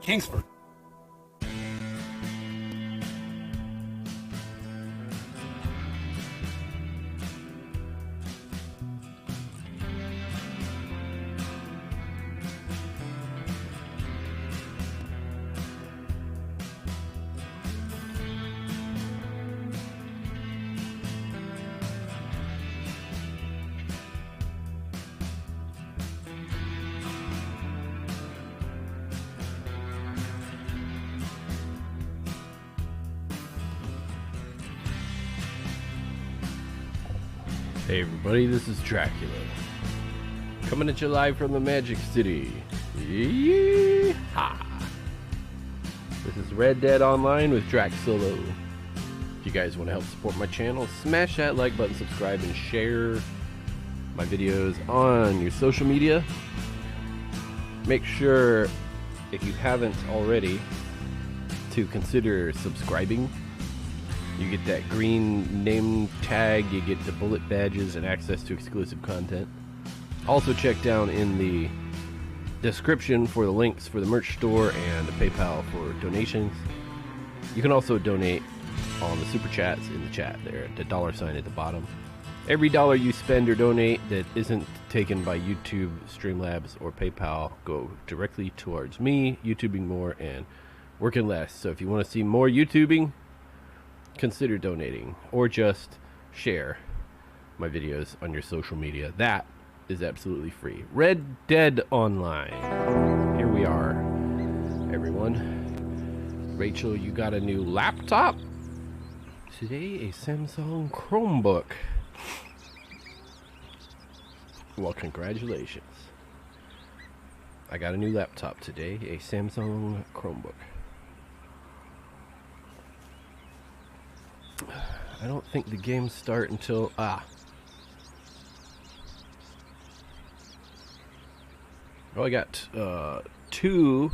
Kingsford. Hey everybody, this is Dracula, coming at you live from the Magic City. Yeehaw! This is Red Dead Online with Drac Solo. If you guys want to help support my channel, smash that like button, subscribe, and share my videos on your social media. Make sure, if you haven't already, to consider subscribing. You get that green name tag, you get the bullet badges and access to exclusive content. Also check down in the description for the links for the merch store and the PayPal for donations. You can also donate on the super chats in the chat there, the $sign at the bottom. Every dollar you spend or donate that isn't taken by YouTube, Streamlabs, or PayPal go directly towards me, YouTubing more and working less. So if you want to see more YouTubing, consider donating or just share my videos on your social media. That is absolutely free. Red Dead Online. Here we are, everyone. Rachel, you got a new laptop? Today, a Samsung Chromebook. Well, congratulations. I got a new laptop today, a Samsung Chromebook. I don't think the games start until Oh, I got 2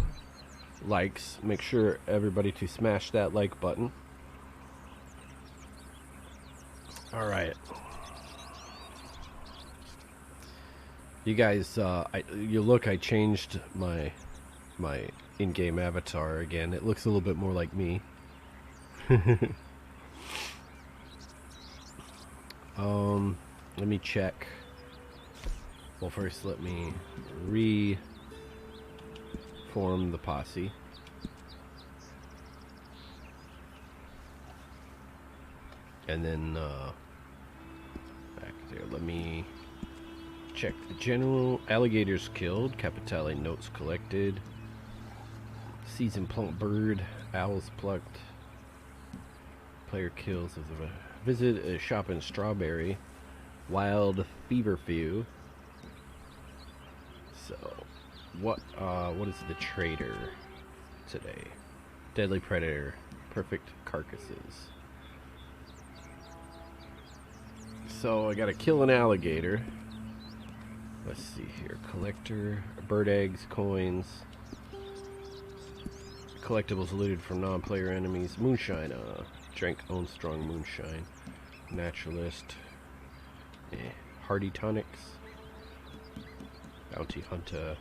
likes. Make sure everybody to smash that like button. All right, you guys. You look. I changed my in-game avatar again. It looks a little bit more like me. Let me check. Well, first let me reform the posse. And then, back there, let me check the general. Alligators killed, Capitale notes collected, season plump bird, owls plucked, player kills of the visit a shop in Strawberry, wild feverfew. So, what is the trader today? Deadly predator, perfect carcasses. So I gotta kill an alligator. Let's see here. Collector, bird eggs, coins, collectibles looted from non-player enemies. Moonshine, drank own strong moonshine. Naturalist, hardy tonics. Bounty hunter.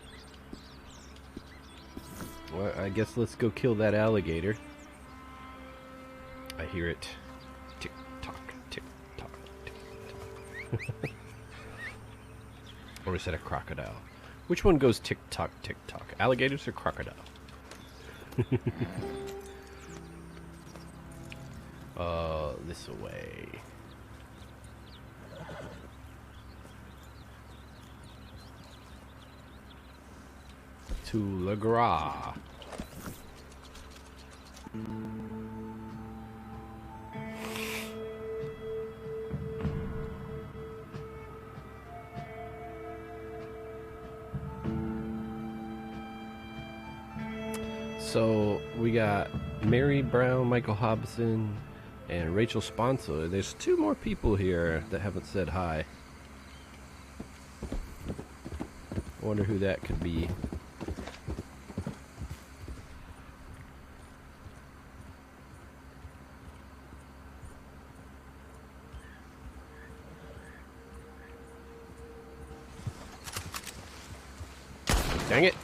Well, I guess let's go kill that alligator. I hear it. Tick tock, tick tock, tick tock. Or is that a crocodile? Which one goes tick tock, tick tock? Alligators or crocodile? This way. To Le Gras. So we got Mary Brown, Michael Hobson, and Rachel Sponsor. There's 2 more people here that haven't said hi. I wonder who that could be. Dang it.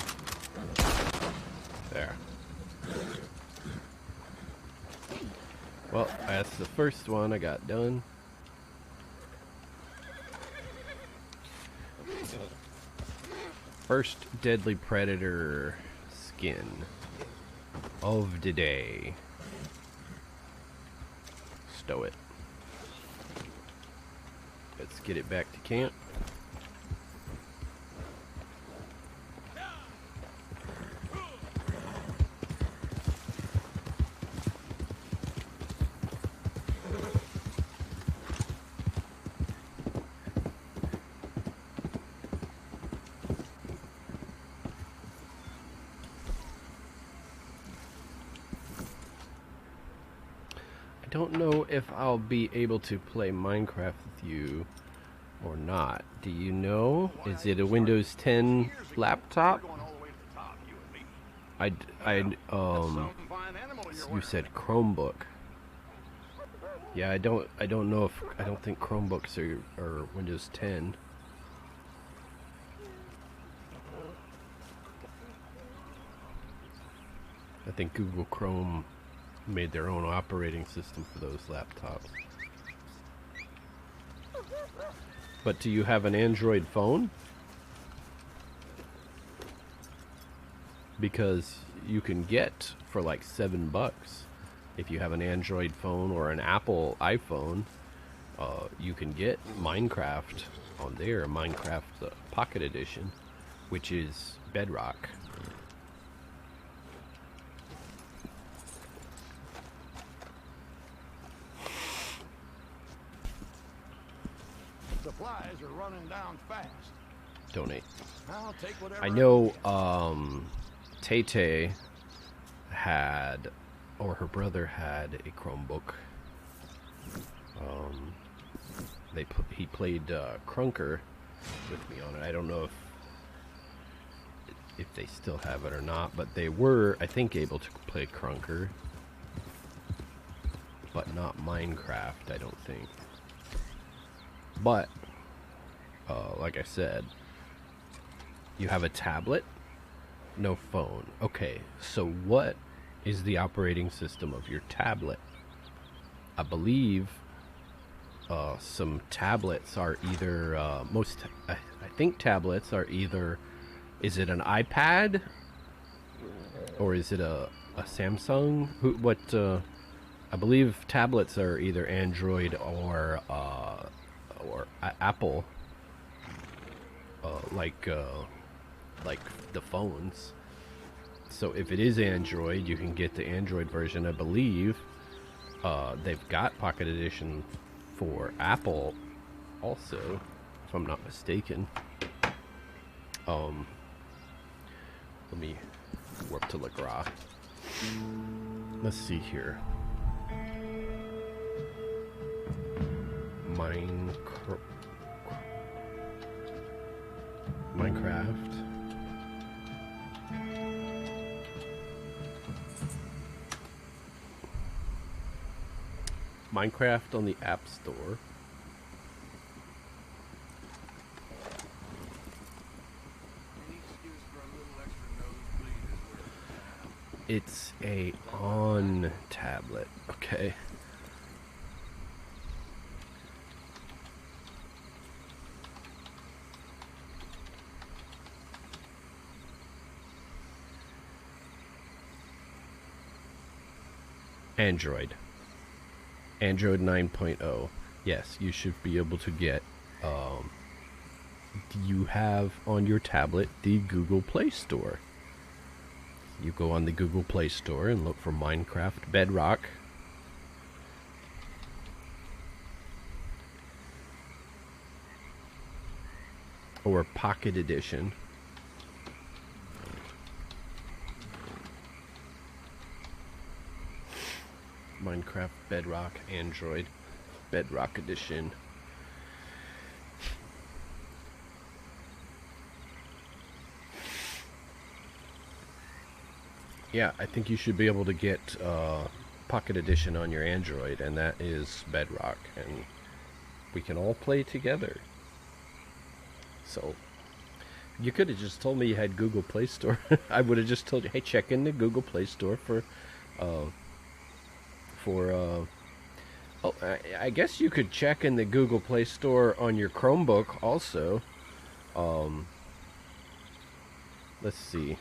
There. that's the first one I got done. First deadly predator skin of the day. Stow it. Let's get it back to camp. I don't know if I'll be able to play Minecraft with you or not. Do you know? Is it a Windows 10 laptop? You said Chromebook. Yeah, I don't know if, I don't think Chromebooks are Windows 10. I think Google Chrome made their own operating system for those laptops. But do you have an Android phone? Because you can get for like $7 if you have an Android phone or an Apple iPhone. You can get Minecraft on there, Minecraft Pocket Edition, which is Bedrock. Supplies are running down fast. Donate. I'll take whatever I know Tay had, or her brother had, a Chromebook. He played Crunker with me on it. I don't know if they still have it or not, but they were, I think, able to play Crunker, but not Minecraft, I don't think. But like I said, you have a tablet, no phone. Okay, so what is the operating system of your tablet? I believe some tablets are either I think tablets are either, is it an iPad or is it a Samsung? I believe tablets are either Android or Apple, like the phones. So if it is Android, you can get the Android version. I believe they've got Pocket Edition for Apple also, if I'm not mistaken. Let me warp to LaGras. Let's see here. Minecraft. Minecraft on the App Store. It's a on tablet. Okay. Android 9.0. Yes, you should be able to get you have on your tablet the Google Play Store. You go on the Google Play Store and look for Minecraft Bedrock. Or Pocket Edition. Minecraft Bedrock Android Bedrock Edition. Yeah, I think you should be able to get Pocket Edition on your Android, and that is Bedrock, and we can all play together. So you could have just told me you had Google Play Store. I would have just told you, hey, check in the Google Play Store for Oh, I guess you could check in the Google Play Store on your Chromebook also. Let's see.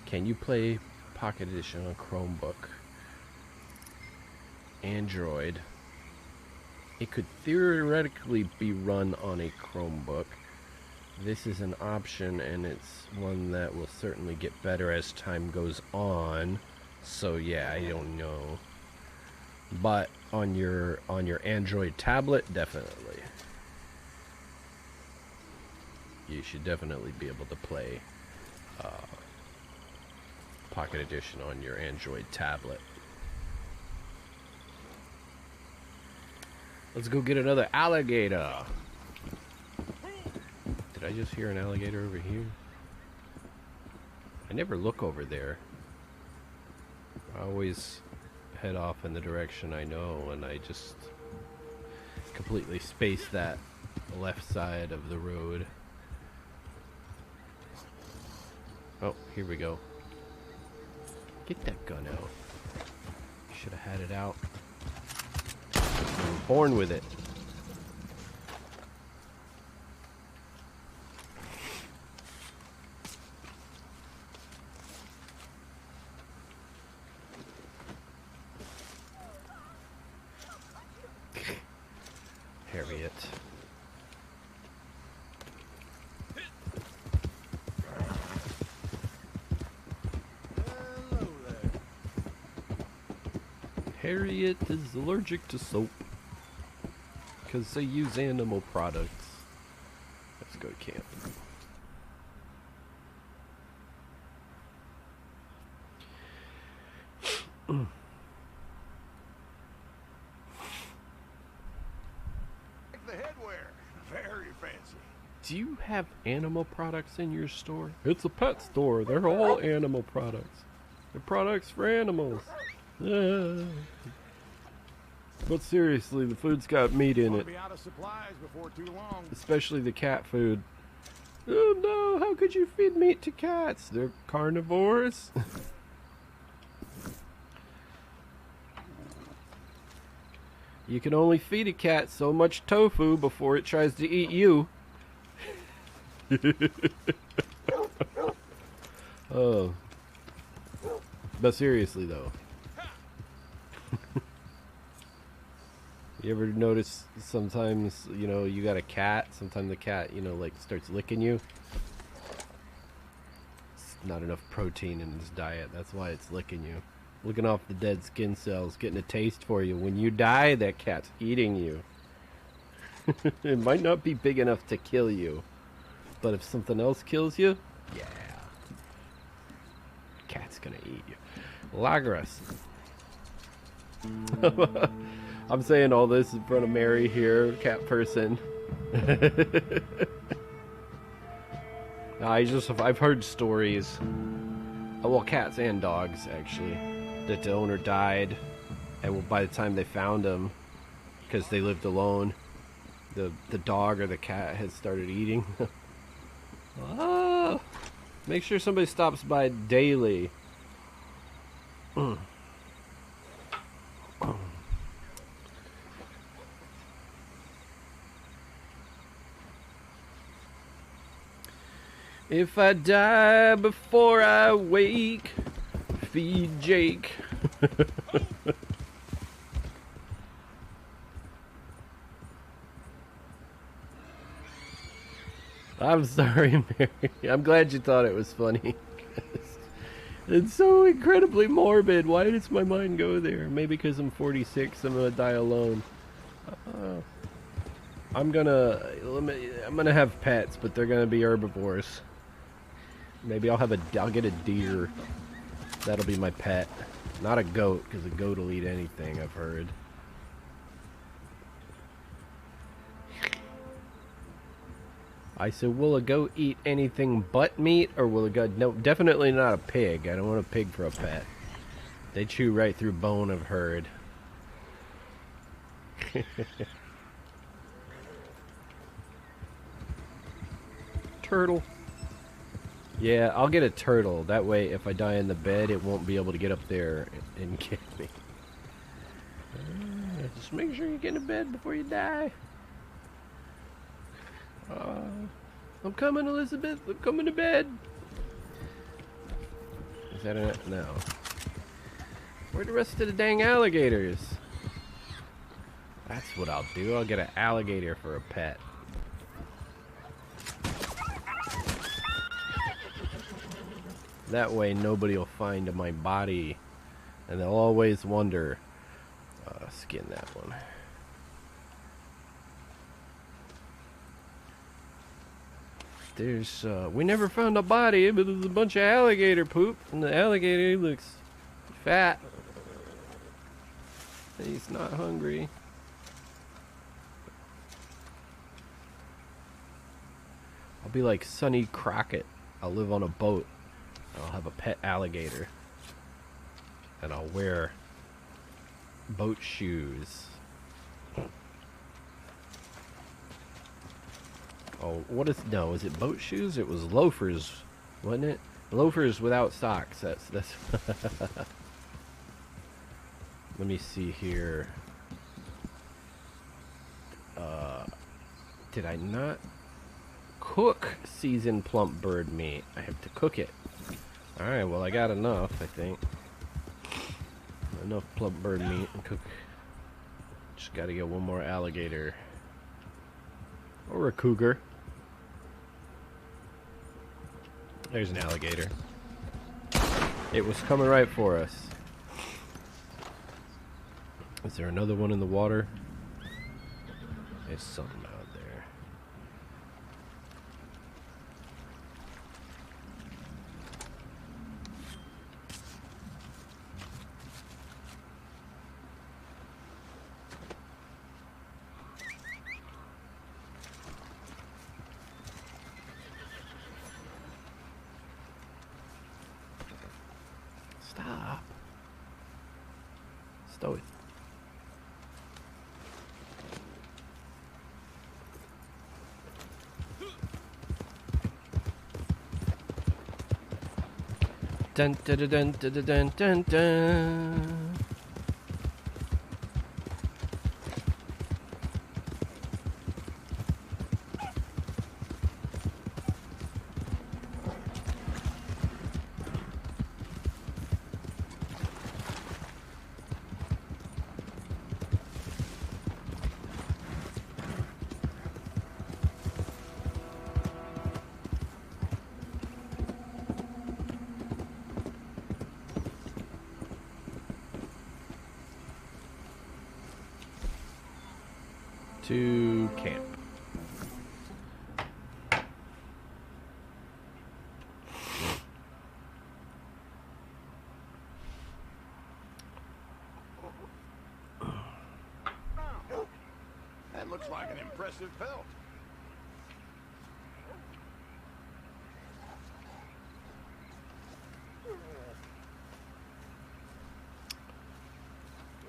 Can you play Pocket Edition on Chromebook? Android. It could theoretically be run on a Chromebook. This is an option, and it's one that will certainly get better as time goes on. So yeah, I don't know. But on your Android tablet, definitely. You should definitely be able to play Pocket Edition on your Android tablet. Let's go get another alligator. Did I just hear an alligator over here? I never look over there. I always head off in the direction I know, and I just completely space that left side of the road. Oh, here we go. Get that gun out. Should have had it out. You were born with it. Harriet. Harriet is allergic to soap because they use animal products. Let's go to camp. The headwear, very fancy. Do you have animal products in your store? It's a pet store. They're all animal products. They're products for animals. But seriously, the food's got meat in it. Be out of supplies before too long. Especially the cat food. Oh no, how could you feed meat to cats? They're carnivores. You can only feed a cat so much tofu before it tries to eat you. Oh. But seriously though. You ever notice sometimes, you know, you got a cat, sometimes the cat, you know, like starts licking you? It's not enough protein in its diet, that's why it's licking you. Licking off the dead skin cells, getting a taste for you. When you die, that cat's eating you. It might not be big enough to kill you, but if something else kills you, yeah. Cat's gonna eat you. Lagras. I'm saying all this in front of Mary here, cat person. I've heard stories, well, cats and dogs actually, that the owner died, and by the time they found him, because they lived alone, the dog or the cat had started eating. Ah, make sure somebody stops by daily. If I die before I wake, feed Jake. I'm sorry, Mary. I'm glad you thought it was funny. It's so incredibly morbid. Why does my mind go there? Maybe because I'm 46, I'm gonna die alone. I'm gonna have pets, but they're gonna be herbivores. Maybe I'll get a deer. That'll be my pet. Not a goat, because a goat will eat anything, I've heard. I said, will a goat eat anything but meat, or will a goat... No, definitely not a pig. I don't want a pig for a pet. They chew right through bone, I've heard. Turtle. Yeah, I'll get a turtle. That way, if I die in the bed, it won't be able to get up there and get me. Just make sure you get in bed before you die. I'm coming, Elizabeth. I'm coming to bed. Is that it? No. Where are the rest of the dang alligators? That's what I'll do. I'll get an alligator for a pet. That way nobody will find my body. And they'll always wonder. Skin that one. There's, we never found a body, but there's a bunch of alligator poop. And the alligator looks fat. He's not hungry. I'll be like Sonny Crockett. I'll live on a boat. I'll have a pet alligator. And I'll wear boat shoes. Oh, what is, no, is it boat shoes? It was loafers, wasn't it? Loafers without socks. That's let me see here. Did I not cook seasoned plump bird meat? I have to cook it. Alright, well I got enough, I think. Enough plump bird meat and cook. Just gotta get one more alligator. Or a cougar. There's an alligator. It was coming right for us. Is there another one in the water? There's something out there. Stop. Stow it. Dun dun dun dun dun dun dun dun. To camp. That looks like an impressive pelt.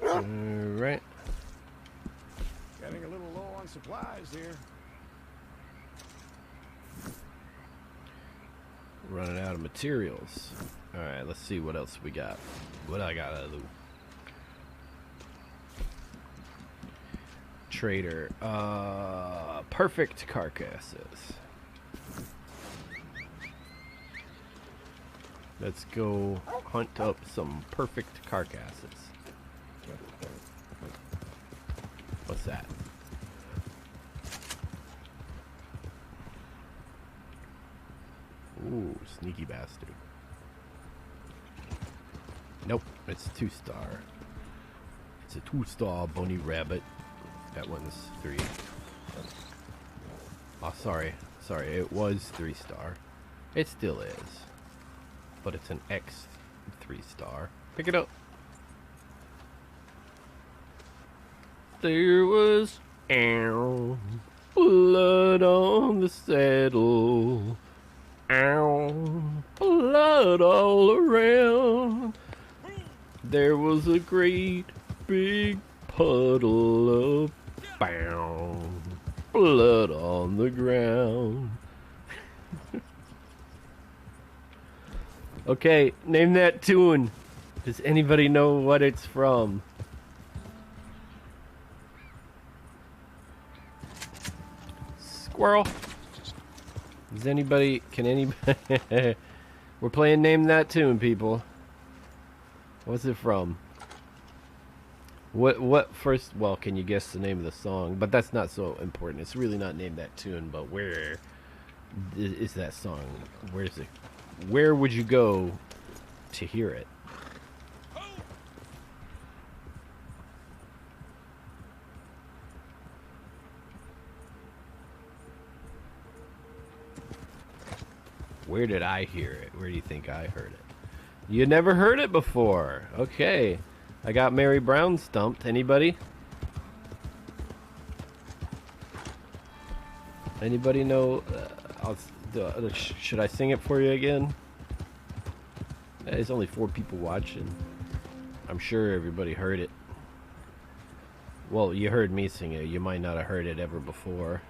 All right. Getting a little low on supplies here. Running out of materials. Alright, let's see what else we got. What I gotta do. Trader. Perfect carcasses. Let's go hunt up some perfect carcasses. What's that? Ooh, sneaky bastard. Nope, it's a 2-star. It's a 2-star bunny rabbit. That one's 3. Oh, sorry. Sorry, it was 3-star. It still is. But it's an X 3-star. Pick it up. There was blood on the saddle. Blood all around. There was a great big puddle of blood on the ground. Okay, name that tune. Does anybody know what it's from? Squirrel. Does anybody, can anybody? We're playing Name That Tune, people. What's it from? What first, well, can you guess the name of the song? But that's not so important. It's really not Name That Tune, but where is that song? Where is it? Where would you go to hear it? Where did I hear it? Where do you think I heard it? You never heard it before. Okay. I got Mary Brown stumped. Anybody? Anybody know? Should I sing it for you again? There's only 4 people watching. I'm sure everybody heard it. Well, you heard me sing it. You might not have heard it ever before.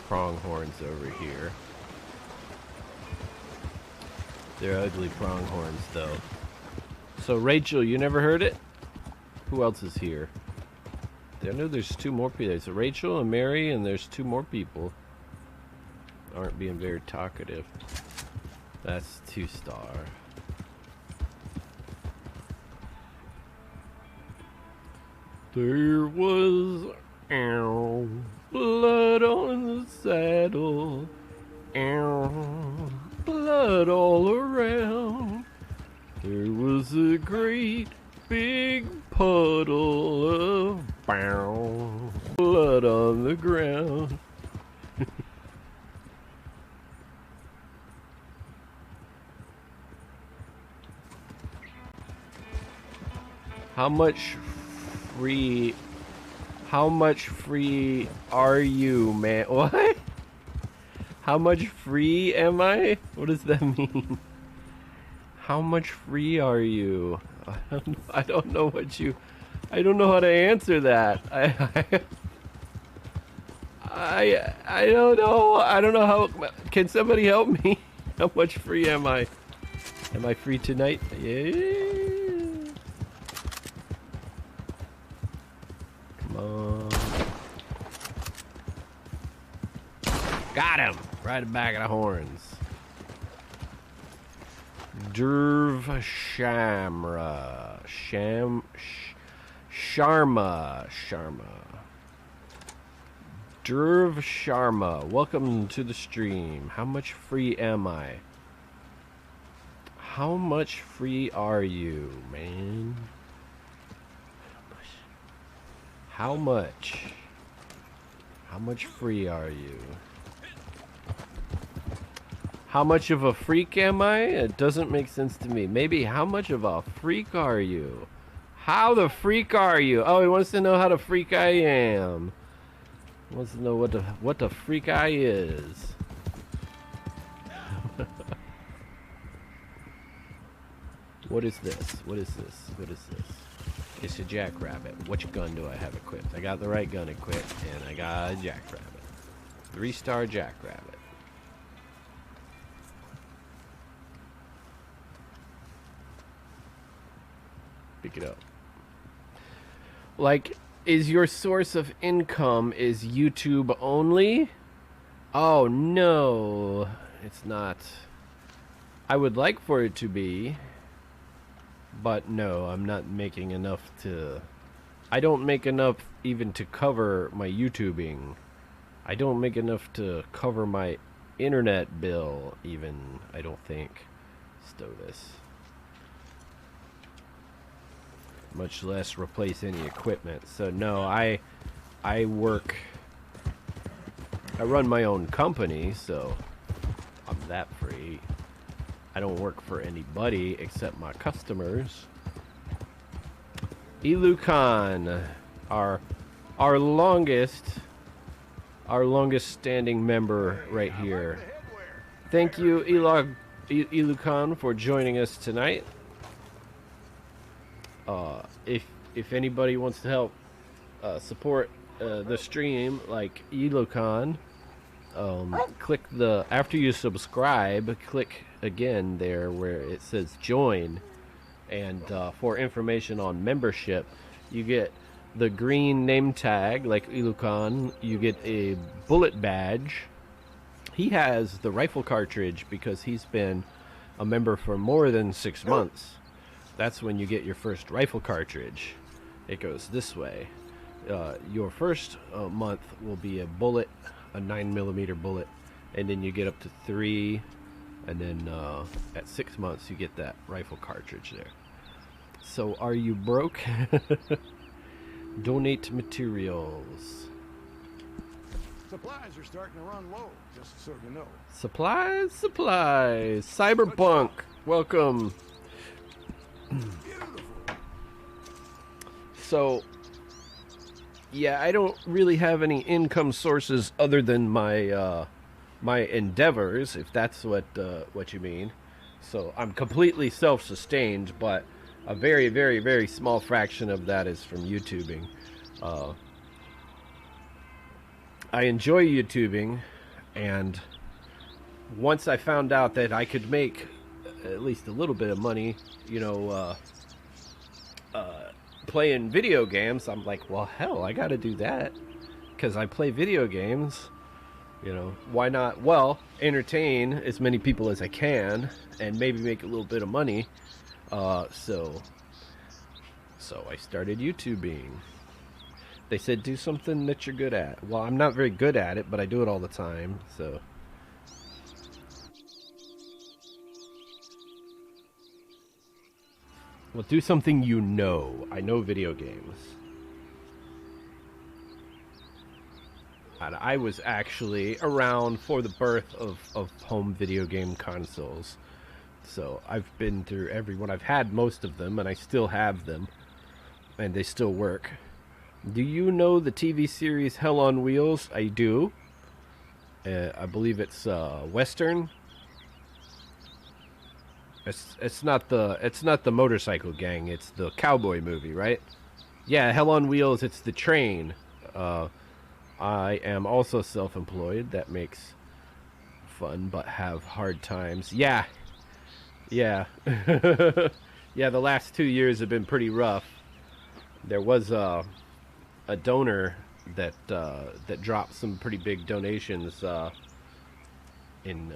Pronghorns over here. They're ugly pronghorns, though. So, Rachel, you never heard it? Who else is here? I know there's 2 more people. There's Rachel and Mary, and there's 2 more people. Aren't being very talkative. That's 2-star. There was blood on the saddle, blood all around. There was a great big puddle of blood on the ground. How much free are you, man? What? How much free am I? What does that mean? How much free are you? I don't know what you... I don't know how to answer that. I don't know. I don't know how... Can somebody help me? How much free am I? Am I free tonight? Yeah. Got him! Right back of the horns. Sharma. Derv Sharma. Welcome to the stream. How much free am I? How much free are you, man? How much? How much free are you? How much of a freak am I? It doesn't make sense to me. Maybe how much of a freak are you? How the freak are you? Oh, he wants to know how the freak I am. He wants to know what the freak I is. What is this? What is this? What is this? It's a jackrabbit. Which gun do I have equipped? I got the right gun equipped, and I got a jackrabbit. 3-star jackrabbit. Pick it up. Like, is your source of income is YouTube only? Oh, no. It's not. I would like for it to be. But no, I'm not making enough to... I don't make enough even to cover my YouTubing. I don't make enough to cover my internet bill even, I don't think. Stow this. Much less replace any equipment. So no, I work... I run my own company, so I'm that free. I don't work for anybody except my customers. Ilu Khan, our our longest standing member right here. Thank you, Ilukan, for joining us tonight. If anybody wants to help support the stream, like Ilukan, click the, after you subscribe, click again there where it says join, and for information on membership, you get the green name tag like Ilukan, you get a bullet badge. He has the rifle cartridge because he's been a member for more than 6 months. That's when you get your first rifle cartridge. It goes this way. Your first month will be a bullet, a 9mm bullet, and then you get up to 3, and then at 6 months you get that rifle cartridge there. So are you broke? Donate materials. Supplies are starting to run low, just so you know. Supplies. Cyberpunk, welcome. Beautiful. So, yeah, I don't really have any income sources other than my my endeavors, if that's what you mean. So I'm completely self-sustained, but a very, very, very small fraction of that is from YouTubing. I enjoy YouTubing, and once I found out that I could make at least a little bit of money, you know, playing video games, I'm like, well, hell, I gotta do that, because I play video games, you know, why not, well, entertain as many people as I can, and maybe make a little bit of money, so I started YouTubing. They said, do something that you're good at. Well, I'm not very good at it, but I do it all the time, so. Well, do something you know. I know video games. And I was actually around for the birth of home video game consoles. So I've been through every one. I've had most of them, and I still have them. And they still work. Do you know the TV series Hell on Wheels? I do. I believe it's Western. It's not the motorcycle gang. It's the cowboy movie, right? Yeah, Hell on Wheels. It's the train. I am also self-employed. That makes fun, but have hard times. Yeah. Yeah, the last 2 years have been pretty rough. There was a donor that dropped some pretty big donations in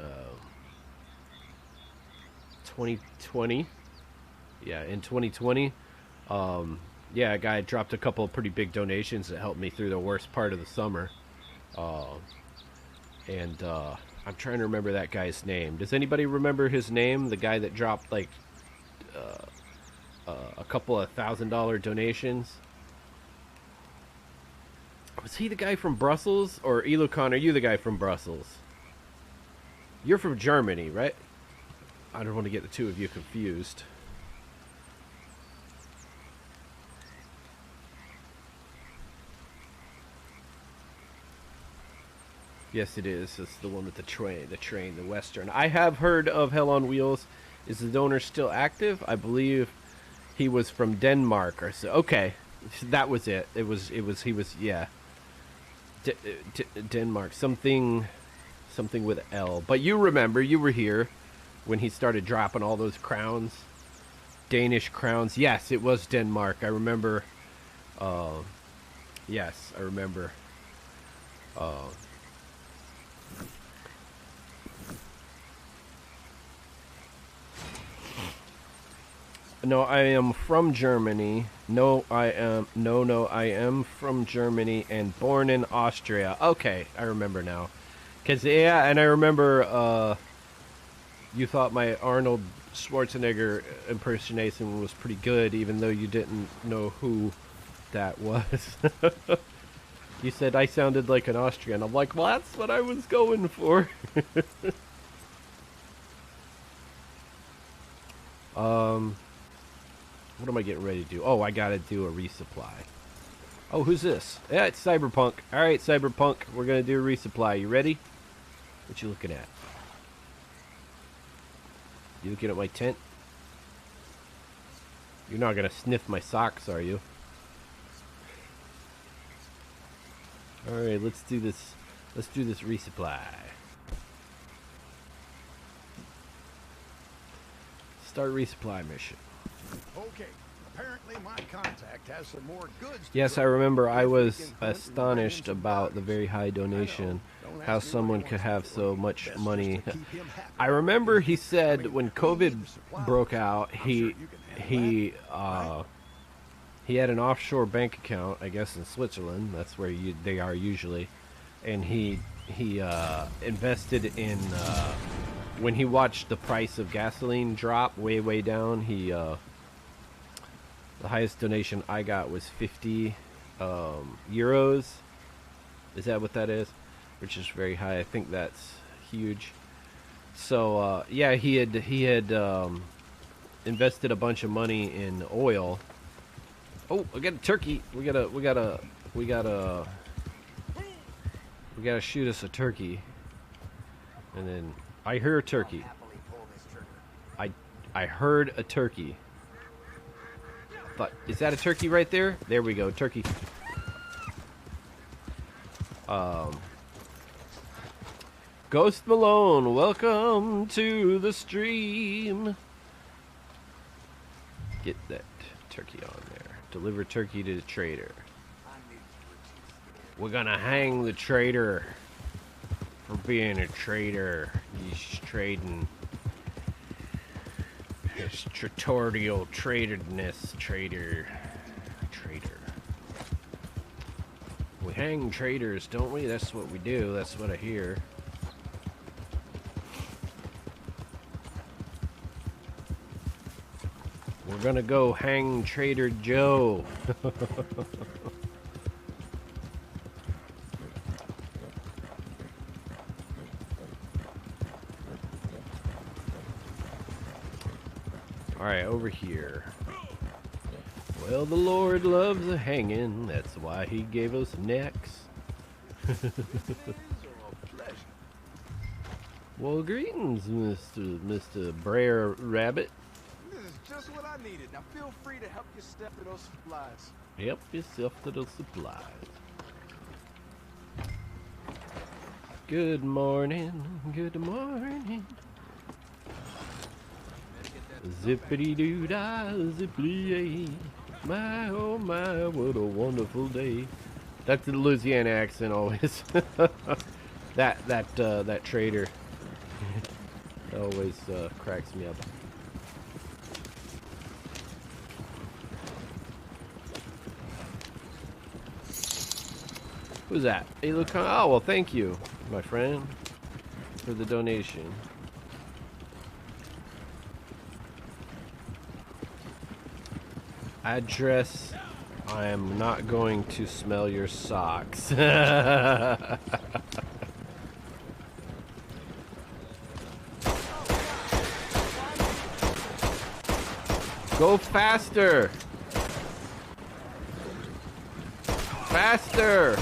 2020. Yeah, in 2020. Yeah, a guy dropped a couple of pretty big donations that helped me through the worst part of the summer. And I'm trying to remember that guy's name. Does anybody remember his name? The guy that dropped like a couple of $1,000 donations. Was he the guy from Brussels? Or Ilukan, are you the guy from Brussels? You're from Germany, right? I don't want to get the two of you confused. Yes, it is. It's the one with the train, the Western. I have heard of Hell on Wheels. Is the donor still active? I believe he was from Denmark or so. Okay, that was it. He was, yeah. Denmark, something with L. But you remember, you were here when he started dropping all those crowns, Danish crowns. Yes, it was Denmark. I remember. Yes, I remember. No, I am from Germany. I am from Germany and born in Austria. Okay, I remember now. Cause yeah, and I remember you thought my Arnold Schwarzenegger impersonation was pretty good, even though you didn't know who that was. You said I sounded like an Austrian. I'm like, well, that's what I was going for. What am I getting ready to do? Oh, I gotta do a resupply. Oh, who's this? Yeah, it's Cyberpunk. Alright, Cyberpunk. We're going to do a resupply. You ready? What you looking at? You looking at my tent? You're not going to sniff my socks, are you? Alright, let's do this. Let's do this resupply. Start resupply mission. Okay. Apparently my contact has some more goods. Yes, I remember I was astonished about the very high donation, how someone could have so much money. I remember he said when COVID broke out, he had an offshore bank account, I guess in Switzerland. That's where they are usually, and he invested in when he watched the price of gasoline drop way down. The highest donation I got was 50 euros. Is that what that is? Which is very high. I think that's huge. So yeah, he had invested a bunch of money in oil. Oh, I got a turkey. We gotta shoot us a turkey. And then I heard a turkey. I heard a turkey. But is that a turkey right there? There we go, turkey. Ghost Malone, welcome to the stream. Get that turkey on there. Deliver turkey to the trader. We're gonna hang the trader for being a traitor. He's trading his tutorial traderedness. Traitor. We hang traitors, don't we? That's what we do. That's what I hear. We're gonna go hang Trader Joe. Alright, over here. Well, the Lord loves a hanging. That's why he gave us necks. Well, greetings, Mr. Brer Rabbit. This is just what I needed. Now feel free to help yourself to those supplies. Help yourself to those supplies. Good morning. Good morning. Zippity doo dah, zippity. My oh my, what a wonderful day. That's the Louisiana accent always. that trader always cracks me up. Who's that? Hey, look. Oh well, thank you, my friend, for the donation. Address. I am not going to smell your socks. Go faster! Faster!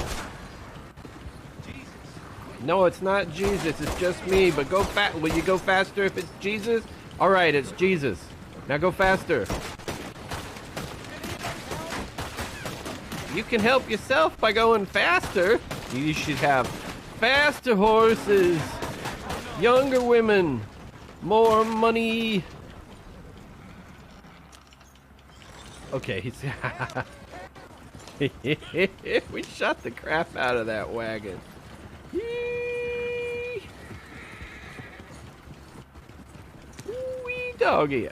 No, it's not Jesus. It's just me. But go fast. Will you go faster if it's Jesus? All right, it's Jesus. Now go faster. You can help yourself by going faster. You should have faster horses, younger women, more money. Okay, he's... We shot the crap out of that wagon. Wee doggy.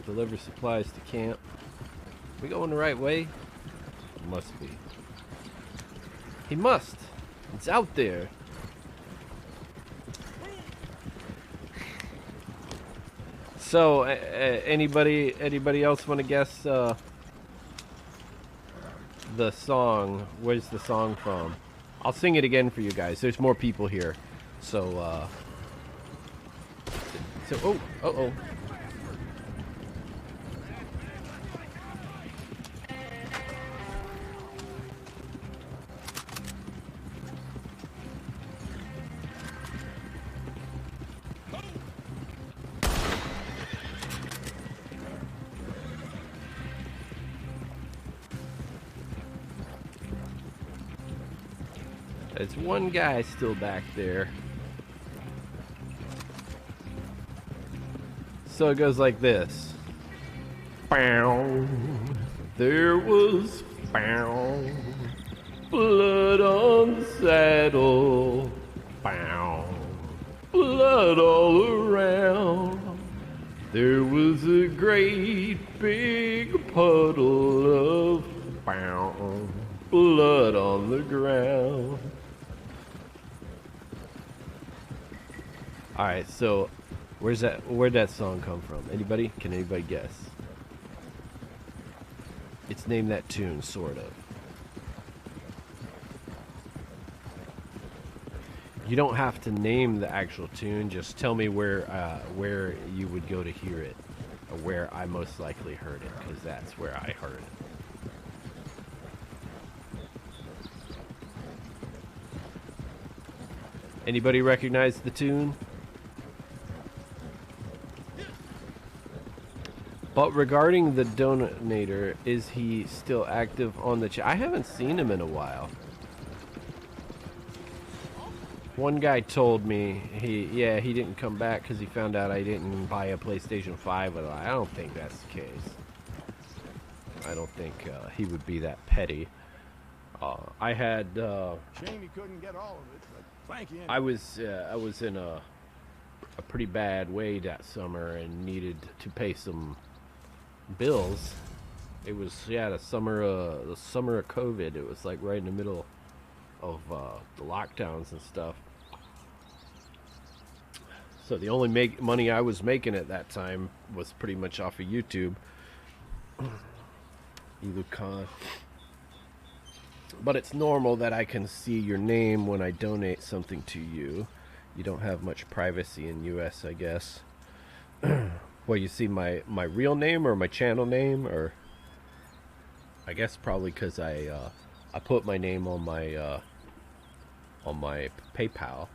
Deliver supplies to camp. We going the right way? Must be. He must. It's out there. So, anybody else want to guess the song? Where's the song from? I'll sing it again for you guys. There's more people here, so oh. There's one guy still back there. So it goes like this. Bow. There was bow. Blood on the saddle. Bow. Blood all around. There was a great big puddle of bow. Blood on the ground. Alright, so where'd that song come from? Anybody? Can anybody guess? It's named that tune, sort of. You don't have to name the actual tune, just tell me where you would go to hear it, or where I most likely heard it, because that's where I heard it. Anybody recognize the tune? But regarding the donator, is he still active on the chat? I haven't seen him in a while. One guy told me he didn't come back because he found out I didn't buy a PlayStation 5. But I don't think that's the case. I don't think he would be that petty. I had. Shame you couldn't get all of it, but thank you. I was in a pretty bad way that summer and needed to pay some bills. It was the summer of COVID. It was like right in the middle of the lockdowns and stuff. So the only money I was making at that time was pretty much off of YouTube. But it's normal that I can see your name when I donate something to you. You don't have much privacy in US, I guess. Well, you see my real name or my channel name, or I guess probably because I put my name on my PayPal.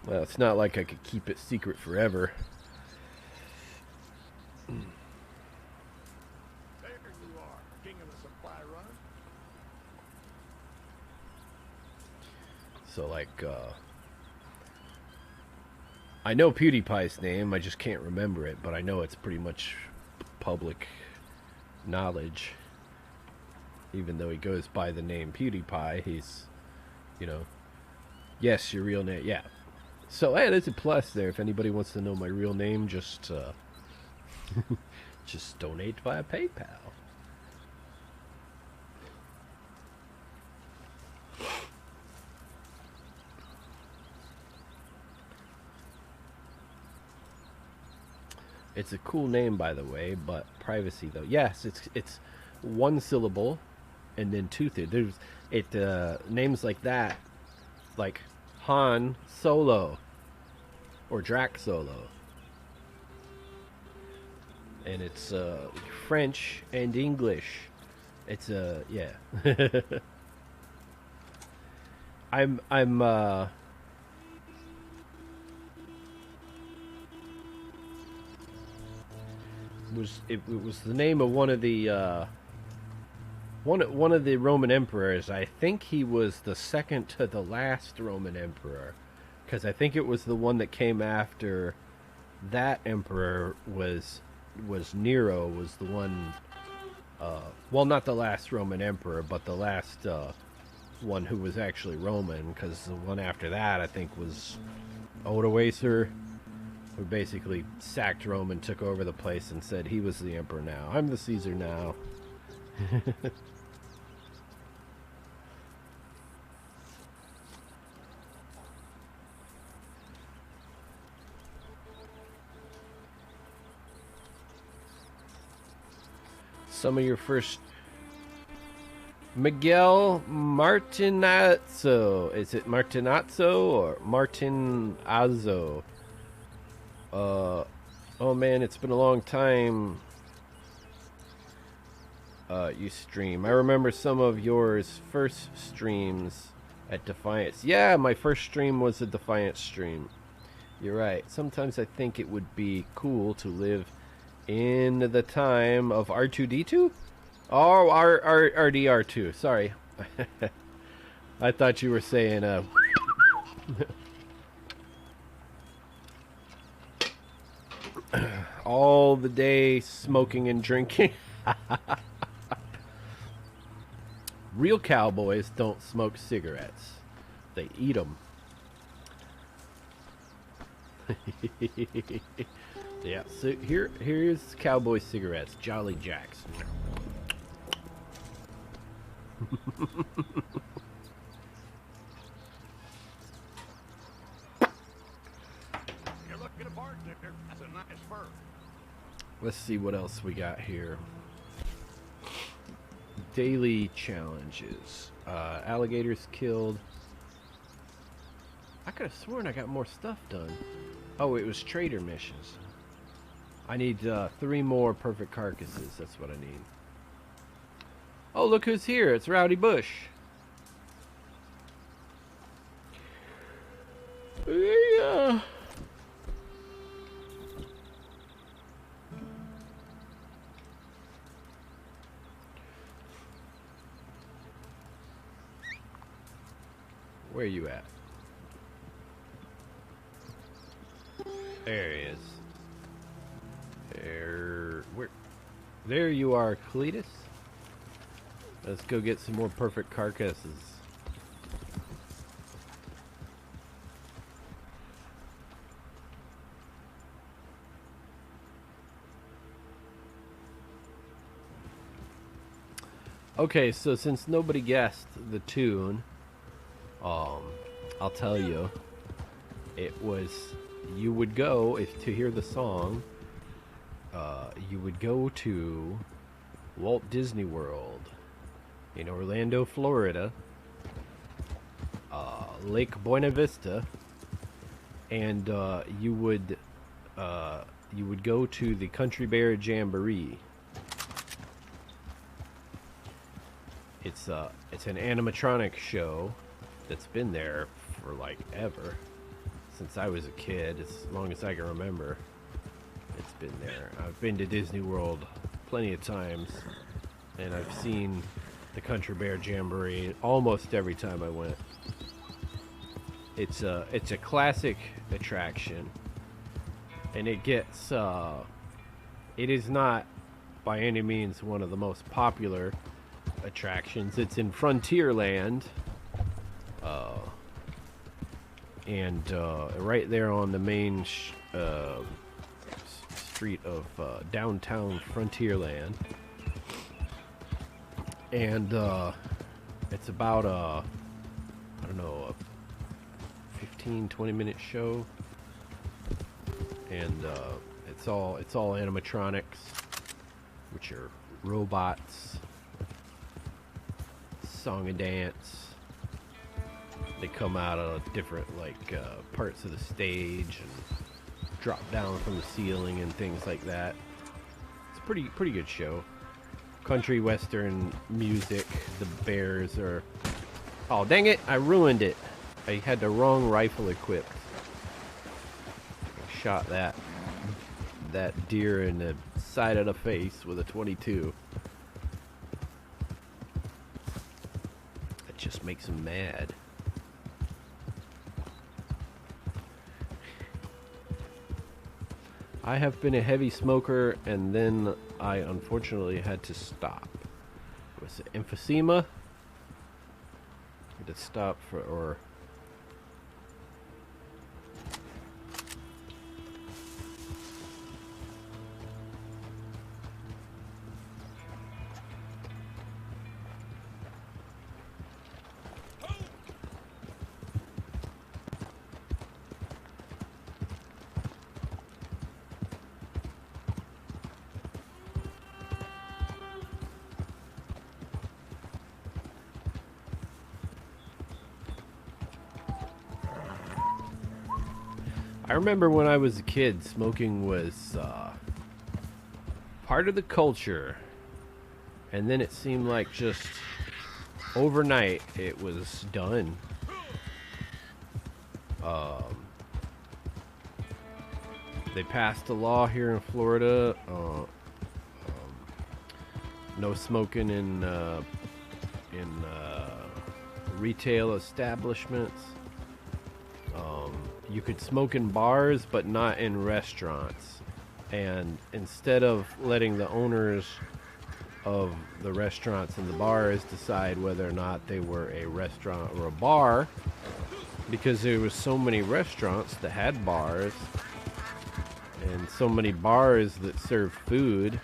Well, it's not like I could keep it secret forever. There you are, king of the supply run. So like, I know PewDiePie's name, I just can't remember it, but I know it's pretty much public knowledge. Even though he goes by the name PewDiePie, he's, you know, yes, your real name, yeah. So, hey, there's a plus there. If anybody wants to know my real name, just just donate via PayPal. It's a cool name, by the way, but privacy, though. Yes, it's one syllable and then two-thirds. There's names like that, like Han Solo or Drac Solo, and it's French and English. It's yeah. It was the name of one of the one of the Roman emperors. I think he was the second to the last Roman emperor, because I think it was the one that came after that emperor was Nero, was the one, well, not the last Roman emperor, but the last one who was actually Roman, because the one after that I think was Odoacer, who basically sacked Rome and took over the place and said he was the emperor now. I'm the Caesar now. Some of your first... Miguel Martinazzo. Is it Martinazzo or Martinazzo? Oh man, it's been a long time you stream. I remember some of yours first streams at Defiance. Yeah, my first stream was a Defiance stream. You're right. Sometimes I think it would be cool to live in the time of R2-D2? Oh, RDR2. Sorry. I thought you were saying all the day smoking and drinking. Real cowboys don't smoke cigarettes. They eat them. Yeah, so here's cowboy cigarettes, Jolly Jacks. You're looking apart there. That's a nice fur. Let's see what else we got here. Daily challenges. Alligators killed. I could have sworn I got more stuff done. Oh, it was trader missions. I need 3 more perfect carcasses. That's what I need. Oh, look who's here. It's Rowdy Bush. Yeah. Where are you at? There he is. There you are, Cletus. Let's go get some more perfect carcasses. Okay, so since nobody guessed the tune, I'll tell you. It was, you would go, if to hear the song, you would go to Walt Disney World in Orlando, Florida, Lake Buena Vista, and you would go to the Country Bear Jamboree. It's an animatronic show that's been there for like ever, since I was a kid, as long as I can remember. It's been there. I've been to Disney World plenty of times, and I've seen the Country Bear Jamboree almost every time I went. It's a classic attraction, and it gets it is not by any means one of the most popular attractions. It's in Frontierland, and right there on the main street of downtown Frontierland, and it's about I don't know, a 15-20 minute show, and it's all animatronics, which are robots, song and dance. They come out of different parts of the stage and drop down from the ceiling and things like that. It's a pretty good show. Country western music. The bears are... Oh, dang it! I ruined it. I had the wrong rifle equipped. I shot that deer in the side of the face with a 22. That just makes him mad. I have been a heavy smoker, and then I unfortunately had to stop. Was it emphysema? Had to stop for, I remember when I was a kid, smoking was part of the culture, and then it seemed like just overnight it was done. They passed a law here in Florida no smoking in retail establishments. You could smoke in bars, but not in restaurants. And instead of letting the owners of the restaurants and the bars decide whether or not they were a restaurant or a bar, because there was so many restaurants that had bars and so many bars that served food,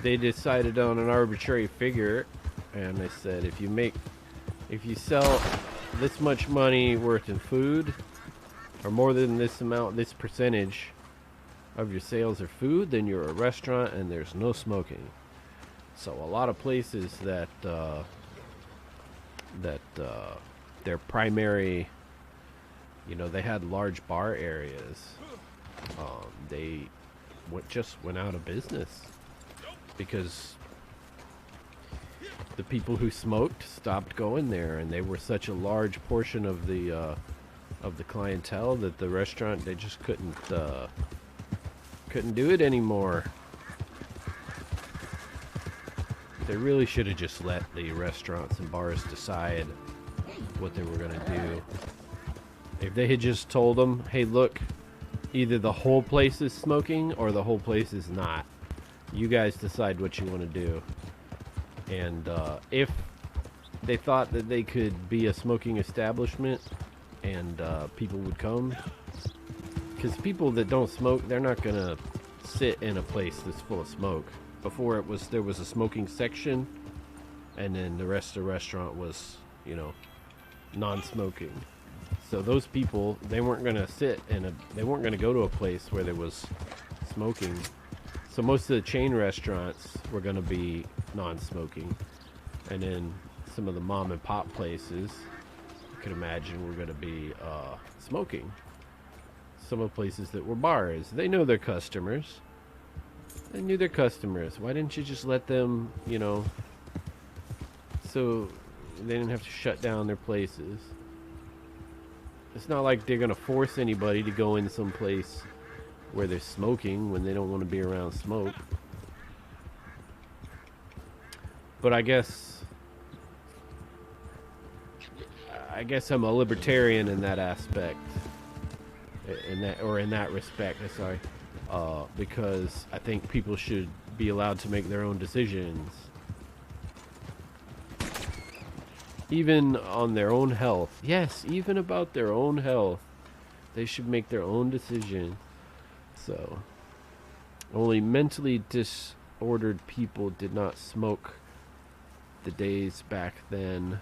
they decided on an arbitrary figure, and they said if you sell this much money worth in food, or more than this amount, this percentage of your sales are food, then you're a restaurant and there's no smoking. So a lot of places that their primary, they had large bar areas, they just went out of business because the people who smoked stopped going there, and they were such a large portion of the clientele that the restaurant, they just couldn't do it anymore. They really should have just let the restaurants and bars decide what they were going to do. If they had just told them, hey, look, either the whole place is smoking or the whole place is not. You guys decide what you want to do. And if they thought that they could be a smoking establishment and people would come, because people that don't smoke, they're not going to sit in a place that's full of smoke. Before there was a smoking section, and then the rest of the restaurant was, non-smoking. So those people, they weren't going to they weren't going to go to a place where there was smoking. So most of the chain restaurants were going to be non-smoking, and then some of the mom and pop places, you could imagine, were going to be smoking. Some of the places that were bars, they know their customers. They knew their customers. Why didn't you just let them, so they didn't have to shut down their places? It's not like they're going to force anybody to go in some place where they're smoking when they don't want to be around smoke. But I guess I'm a libertarian in that aspect. In that respect, sorry. Because I think people should be allowed to make their own decisions, even on their own health. Yes, even about their own health, they should make their own decision. So, only mentally disordered people did not smoke the days back then.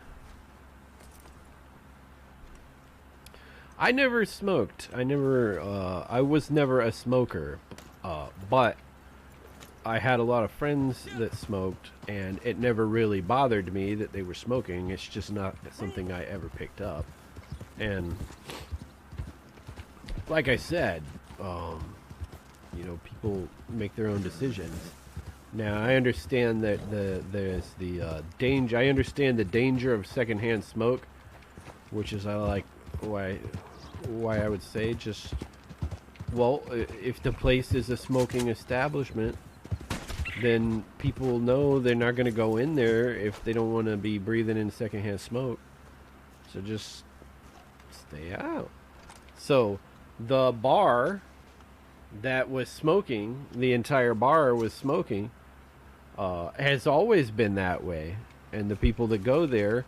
I never smoked. I was never a smoker, but I had a lot of friends that smoked, and it never really bothered me that they were smoking. It's just not something I ever picked up. And like I said, people make their own decisions. Now, I understand that there's the danger. I understand the danger of secondhand smoke, which is why I would say just, well, if the place is a smoking establishment, then people know they're not going to go in there if they don't want to be breathing in secondhand smoke. So just stay out. So the bar that was smoking, the entire bar was smoking, has always been that way. And the people that go there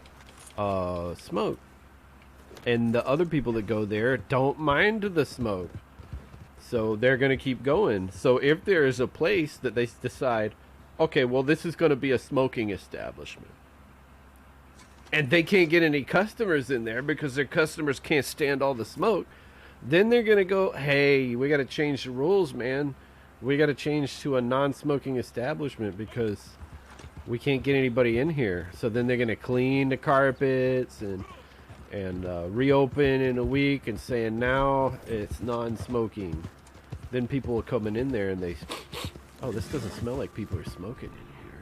smoke. And the other people that go there don't mind the smoke. So they're going to keep going. So if there is a place that they decide, okay, well, this is going to be a smoking establishment, and they can't get any customers in there because their customers can't stand all the smoke, then they're going to go, hey, we got to change the rules, man. We got to change to a non-smoking establishment because we can't get anybody in here. So then they're going to clean the carpets and reopen in a week and saying now it's non-smoking. Then people are coming in there and oh, this doesn't smell like people are smoking in here.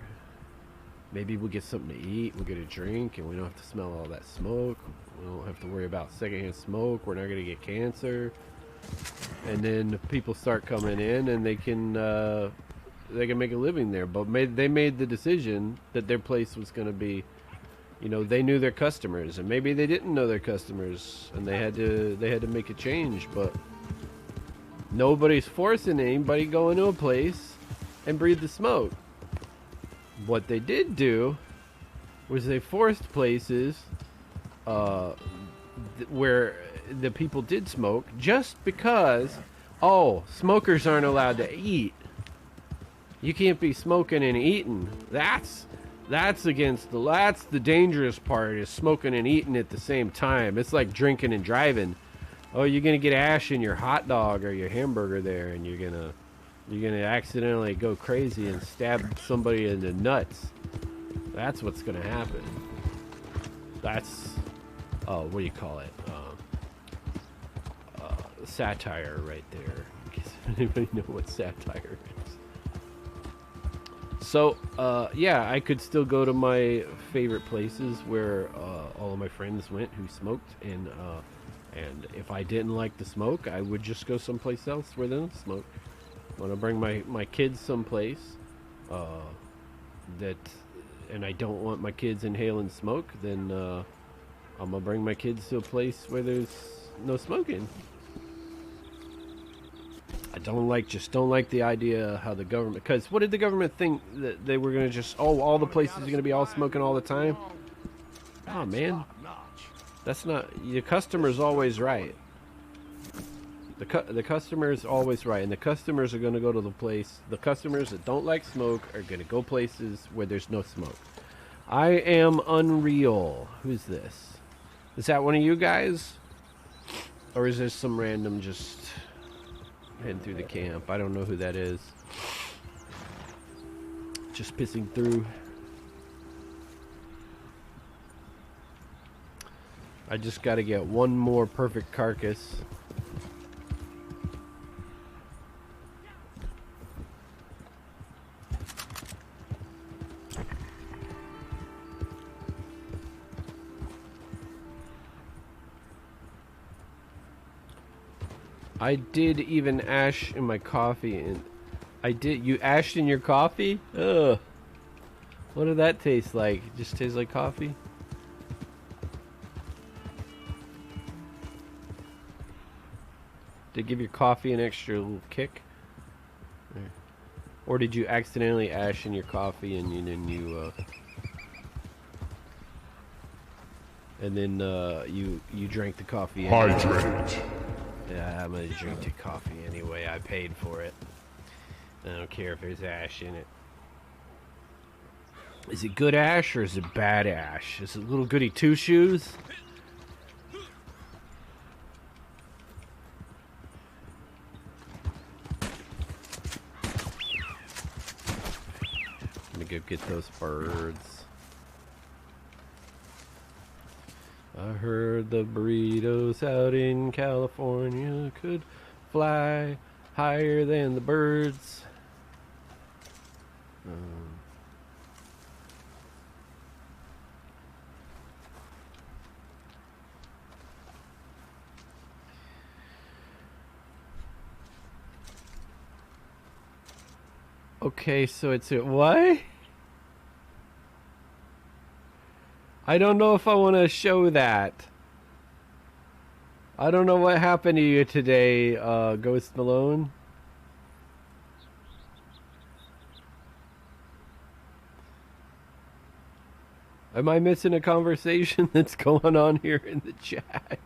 Maybe we'll get something to eat, we'll get a drink, and we don't have to smell all that smoke. We don't have to worry about secondhand smoke. We're not going to get cancer. And then people start coming in and they can make a living there. But they made the decision that their place was going to be, you know, they knew their customers, and maybe they didn't know their customers, and they had to make a change. But nobody's forcing anybody to go into a place and breathe the smoke. What they did do was they forced places where the people did smoke, just because, oh, smokers aren't allowed to eat. You can't be smoking and eating. That's the dangerous part, is smoking and eating at the same time. It's like drinking and driving. Oh, you're gonna get ash in your hot dog or your hamburger there, and you're gonna accidentally go crazy and stab somebody in the nuts. That's what's gonna happen. That's what do you call it? Satire right there. In case anybody know what satire is. So yeah, I could still go to my favorite places where all of my friends went who smoked, and if I didn't like the smoke, I would just go someplace else where they don't smoke. When I bring my kids someplace and I don't want my kids inhaling smoke, then I'm gonna bring my kids to a place where there's no smoking. I don't like the idea how the government, because what did the government think, that they were gonna just, oh, all the places are gonna be all smoking all the time? Oh man, that's not, the customer's always right. The customer is always right, and the customers are going to go to the place. The customers that don't like smoke are going to go places where there's no smoke. I am unreal. Who's this? Is that one of you guys? Or is there some random just heading through the camp? I don't know who that is. Just pissing through. I just got to get one more perfect carcass. I did even ash in my coffee, and I did. You ashed in your coffee? Ugh. What did that taste like? It just tastes like coffee? Did it give your coffee an extra little kick? Or did you accidentally ash in your coffee and then you drank the coffee anyway? Hydrate. Yeah, I'm gonna drink the coffee anyway. I paid for it. I don't care if there's ash in it. Is it good ash or is it bad ash? Is it little goody two shoes? Let me go get those birds. I heard the burritos out in California could fly higher than the birds. Okay, so it's a what? I don't know if I want to show that. I don't know what happened to you today, Ghost Malone. Am I missing a conversation that's going on here in the chat?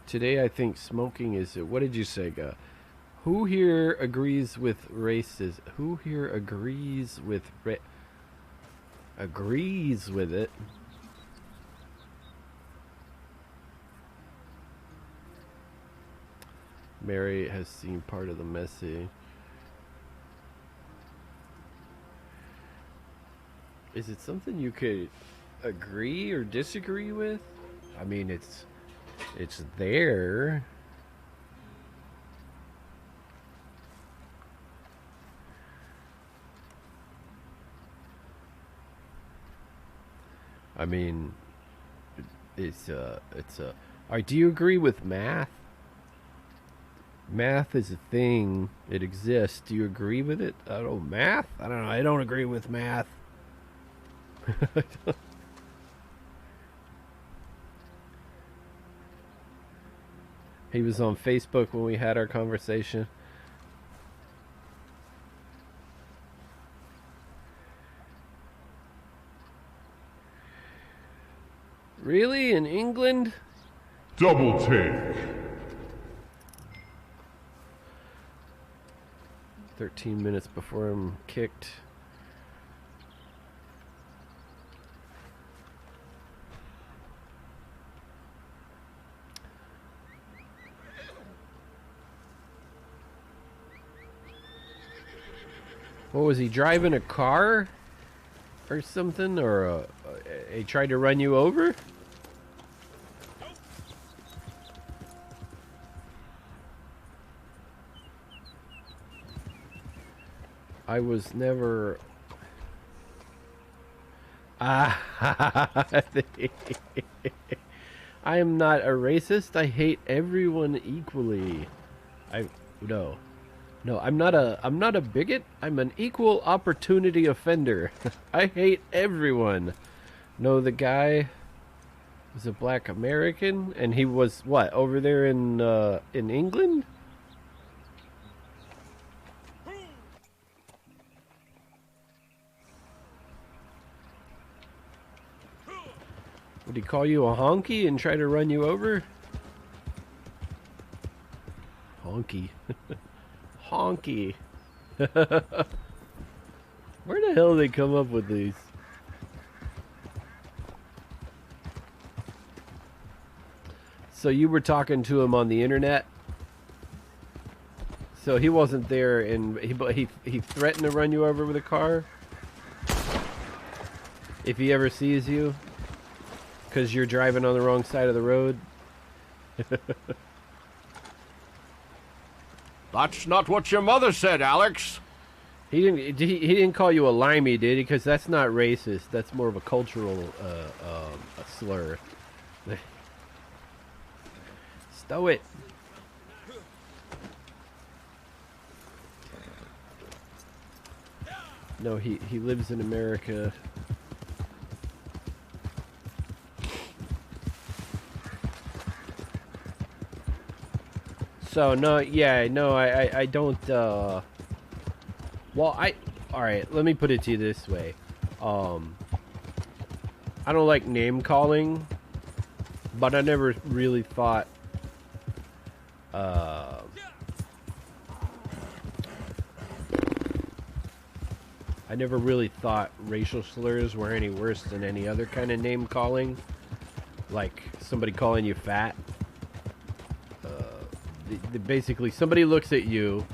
Today I think smoking is, what did you say, who here agrees with racism? Who here agrees with agrees with it? Mary has seen part of the message. Is it something you could agree or disagree with? I mean, it's there. I mean, alright, do you agree with math? Math is a thing. It exists. Do you agree with it? I don't know. Math? I don't know. I don't agree with math. He was on Facebook when we had our conversation. Really? In England? Double take. 13 minutes before I'm kicked. What was he driving, a car or something, or he tried to run you over? I was never. I am not a racist. I hate everyone equally. No, I'm not a bigot. I'm an equal opportunity offender. I hate everyone. No, the guy was a black American, and he was what, over there in England? Would he call you a honky and try to run you over? Honky. Honky. Where the hell did they come up with these? So you were talking to him on the internet? So he wasn't there, and he threatened to run you over with a car? If he ever sees you? Because you're driving on the wrong side of the road? That's not what your mother said, Alex. He didn't call you a limey, did he? Because that's not racist. That's more of a cultural a slur. Stow it. No, he lives in America. So no, yeah, no, I don't. Well, all right. Let me put it to you this way. I don't like name calling, but I never really thought. I never really thought racial slurs were any worse than any other kind of name calling, like somebody calling you fat. Basically, somebody looks at you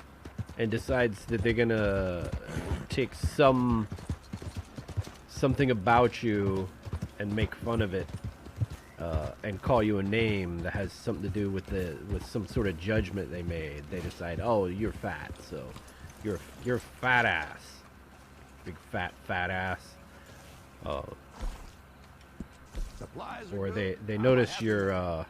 and decides that they're gonna take something about you and make fun of it, and call you a name that has something to do with some sort of judgment they made. They decide, oh, you're fat, so you're fat ass, big fat ass. Supplies Or are good. they I'm notice happy. you're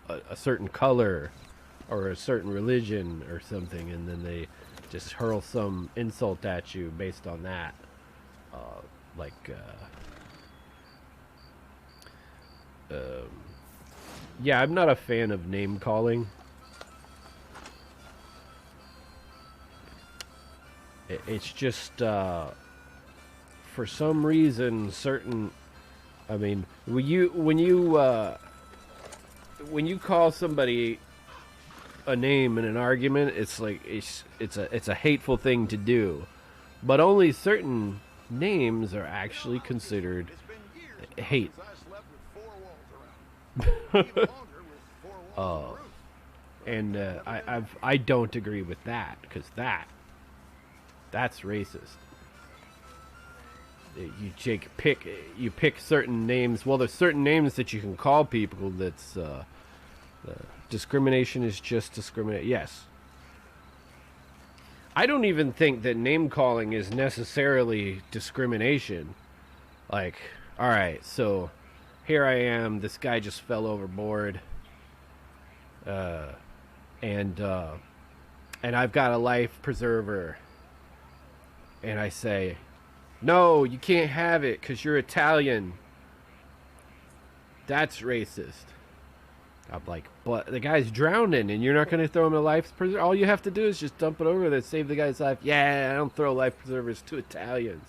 a certain color or a certain religion or something, and then they just hurl some insult at you based on that. Yeah, I'm not a fan of name calling. It's just for some reason certain. I mean, when you call somebody a name in an argument, it's like it's a hateful thing to do, but only certain names are actually considered It's been years hate. since I slept with four walls around. Even longer with four walls on the roof. And I don't agree with that, because that's racist. You pick certain names. Well, there's certain names that you can call people. That's discrimination is just discrimination. Yes. I don't even think that name calling is necessarily discrimination. Like, all right, so here I am. This guy just fell overboard, and I've got a life preserver, and I say, no, you can't have it because you're Italian. That's racist. I'm like, but the guy's drowning, and you're not going to throw him a life preserver? All you have to do is just dump it over there, save the guy's life. Yeah, I don't throw life preservers to Italians.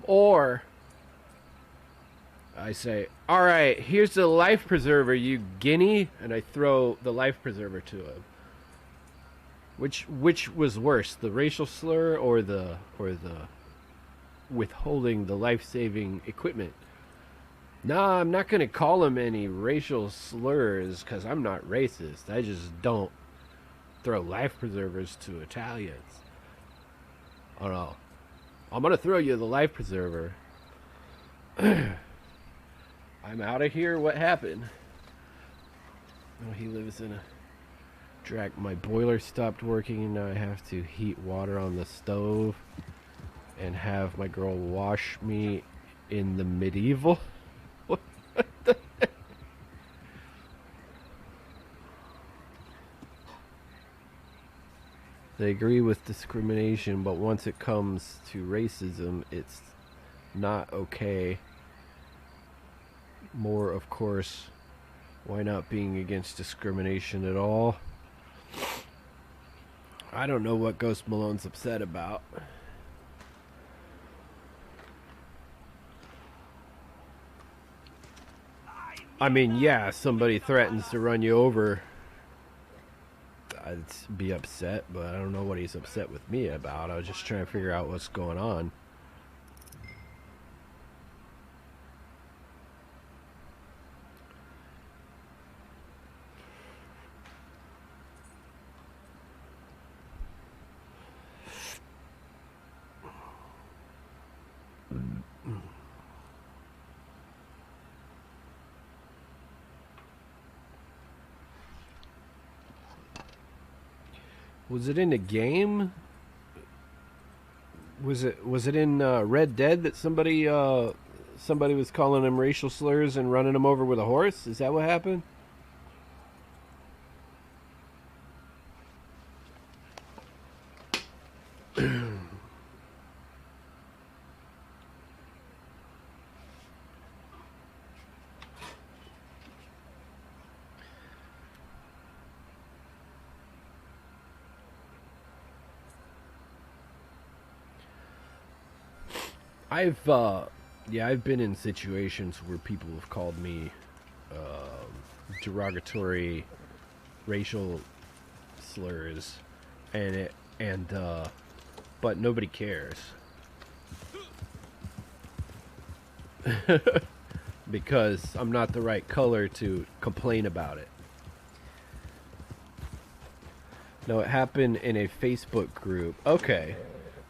Or I say, all right, here's the life preserver, you guinea, and I throw the life preserver to him. Which was worse, the racial slur or the withholding the life-saving equipment? Nah, I'm not going to call him any racial slurs because I'm not racist. I just don't throw life preservers to Italians. Oh no. I'm going to throw you the life preserver. I'm out of here. What happened? Oh, he lives in a Drac. My boiler stopped working and now I have to heat water on the stove and have my girl wash me in the medieval. What the heck? They agree with discrimination, but once it comes to racism, it's not okay. More, of course. Why not being against discrimination at all? I don't know what Ghost Malone's upset about. I mean, yeah, somebody threatens to run you over, I'd be upset, but I don't know what he's upset with me about. I was just trying to figure out what's going on. Was it in a game? Was it in Red Dead that somebody was calling him racial slurs and running him over with a horse? Is that what happened? I've been in situations where people have called me derogatory racial slurs, but nobody cares because I'm not the right color to complain about it. No, it happened in a Facebook group. Okay.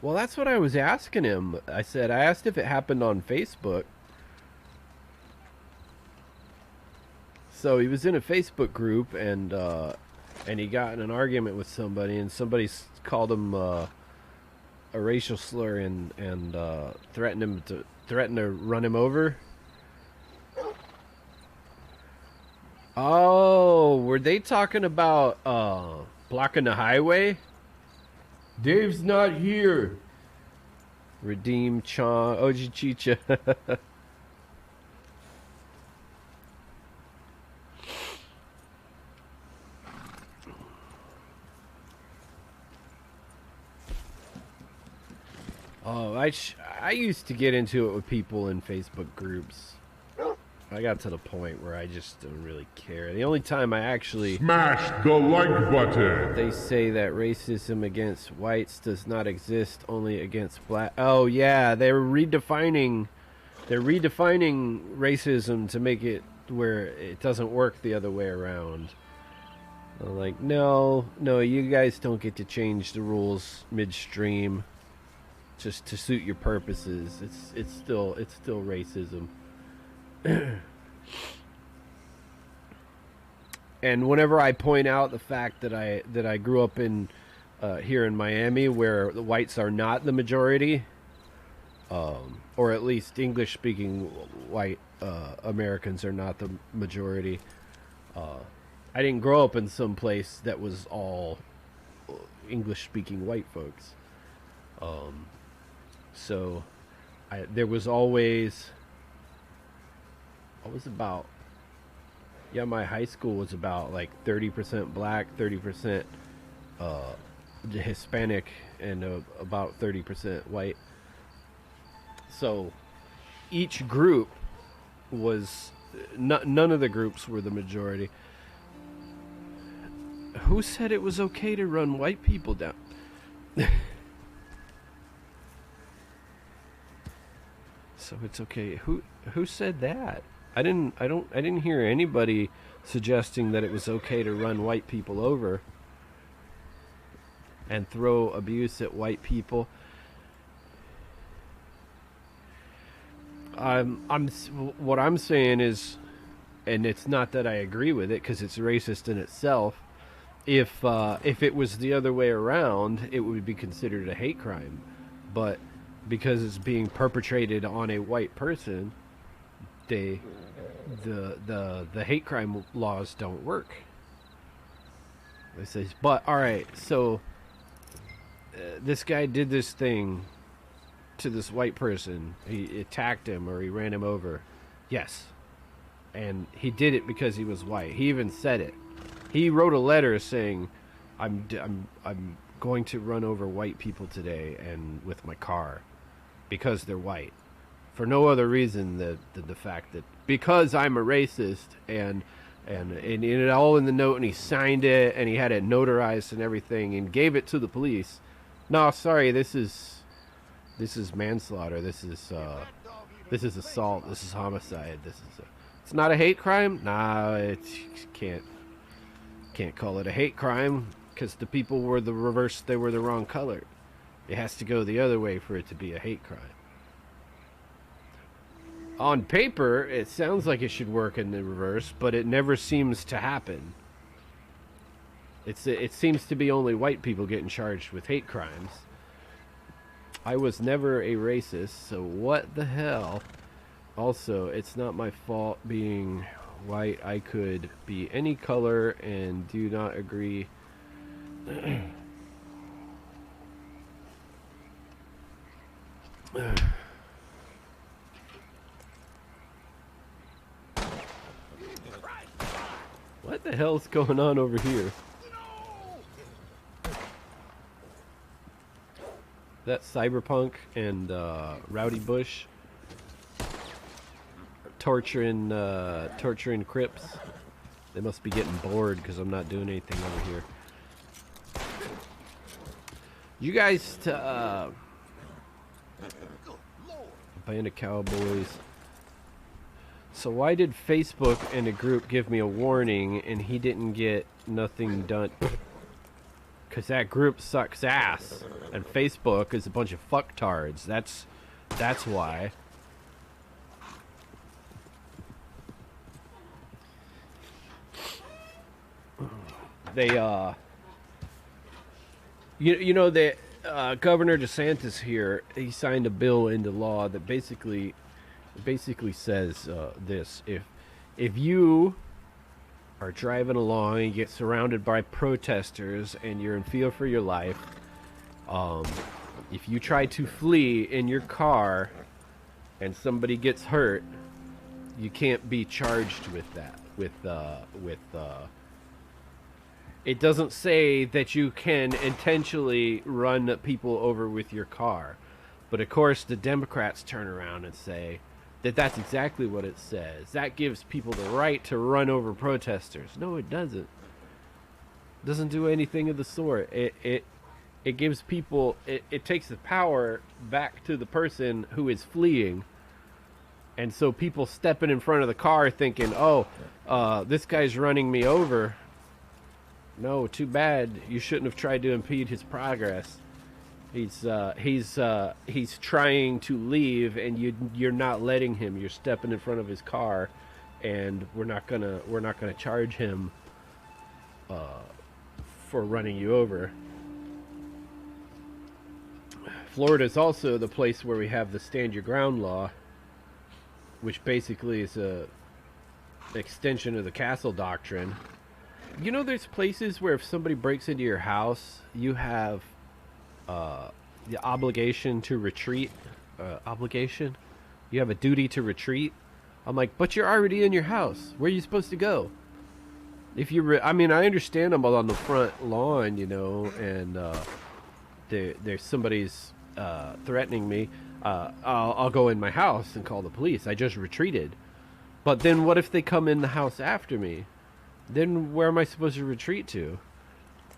Well, that's what I was asking him. I asked if it happened on Facebook. So he was in a Facebook group and he got in an argument with somebody, and somebody called him a racial slur and threatened to run him over. Oh, were they talking about blocking the highway? Dave's not here. Redeem Chan Oji Chicha. Oh, I used to get into it with people in Facebook groups. I got to the point where I just don't really care. The only time I actually... Smash the like button! They say that racism against whites does not exist, only against black... Oh, yeah, they're redefining racism to make it where it doesn't work the other way around. I'm like, no, you guys don't get to change the rules midstream just to suit your purposes. It's still racism. And whenever I point out the fact that I grew up in here in Miami, where the whites are not the majority, or at least English-speaking white Americans are not the majority. I didn't grow up in some place that was all English-speaking white folks. So there was always, my high school was about like 30% black, 30% Hispanic, and about 30% white. So each group was, none of the groups were the majority. Who said it was okay to run white people down? So it's okay. Who said that? I didn't hear anybody suggesting that it was okay to run white people over and throw abuse at white people. What I'm saying is, and it's not that I agree with it because it's racist in itself. If it was the other way around, it would be considered a hate crime, but because it's being perpetrated on a white person, the hate crime laws don't work. It says, but all right, so this guy did this thing to this white person. He attacked him or he ran him over. Yes, and he did it because he was white. He even said it. He wrote a letter saying, "I'm going to run over white people today and with my car because they're white." For no other reason than the fact that because I'm a racist, and it all in the note, and he signed it and he had it notarized and everything and gave it to the police. No, sorry, this is manslaughter. This is assault. This is homicide. It's not a hate crime. Nah, it can't call it a hate crime because the people were the reverse. They were the wrong color. It has to go the other way for it to be a hate crime. On paper, it sounds like it should work in the reverse, but it never seems to happen. It seems to be only white people getting charged with hate crimes. I was never a racist, so what the hell? Also, it's not my fault being white. I could be any color and do not agree. What the hell's going on over here? That Cyberpunk and Rowdy Bush torturing Crips. They must be getting bored because I'm not doing anything over here. You guys, band of cowboys. So why did Facebook and a group give me a warning and he didn't get nothing done? Because that group sucks ass, and Facebook is a bunch of fucktards. That's why. They you know that Governor DeSantis here, he signed a bill into law that basically says this: if you are driving along and you get surrounded by protesters and you're in fear for your life, if you try to flee in your car and somebody gets hurt, you can't be charged with that. It doesn't say that you can intentionally run people over with your car, but of course the Democrats turn around and say that's exactly what it says. That gives people the right to run over protesters. No, it doesn't. It doesn't do anything of the sort. It gives people, it takes the power back to the person who is fleeing. And so people stepping in front of the car thinking, oh, this guy's running me over. No, too bad. You shouldn't have tried to impede his progress. He's trying to leave, and you're not letting him. You're stepping in front of his car, and we're not gonna charge him for running you over. Florida is also the place where we have the stand your ground law, which basically is a extension of the castle doctrine. You know, there's places where if somebody breaks into your house, you have the obligation to retreat. Obligation? You have a duty to retreat. I'm like, but you're already in your house. Where are you supposed to go? If you, I mean, I understand I'm on the front lawn, you know, and there's somebody's threatening me. I'll go in my house and call the police. I just retreated. But then what if they come in the house after me? Then where am I supposed to retreat to?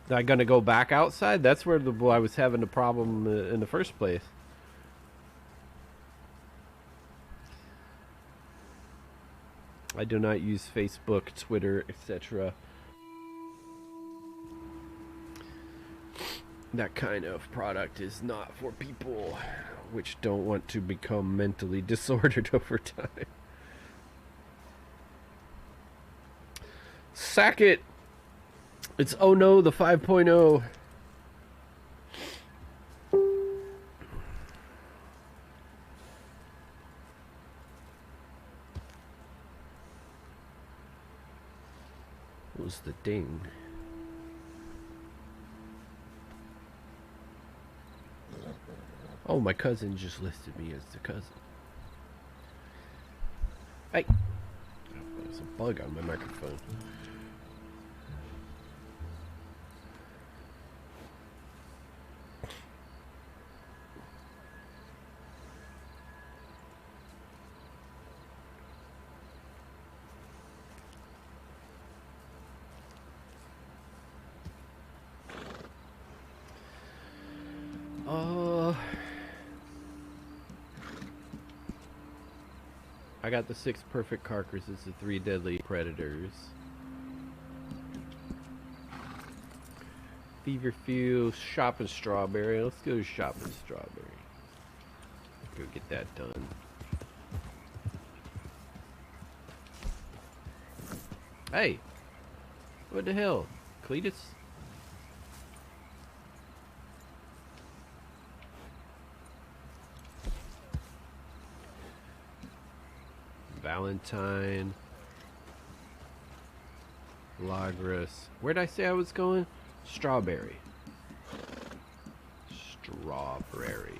Am I going to go back outside? That's where I was having a problem in the first place. I do not use Facebook, Twitter, etc. That kind of product is not for people which don't want to become mentally disordered over time. Sack it! It's oh no, the 5.0. What was the ding? Oh, my cousin just listed me as the cousin. Hey! Oh, there's a bug on my microphone. I got the 6 perfect carcasses, the 3 deadly predators. Feverfew, shopping strawberry. Let's go shopping strawberry. Go get that done. Hey! What the hell? Cletus? Valentine, Lagras. Where'd I say I was going? Strawberry. Strawberry.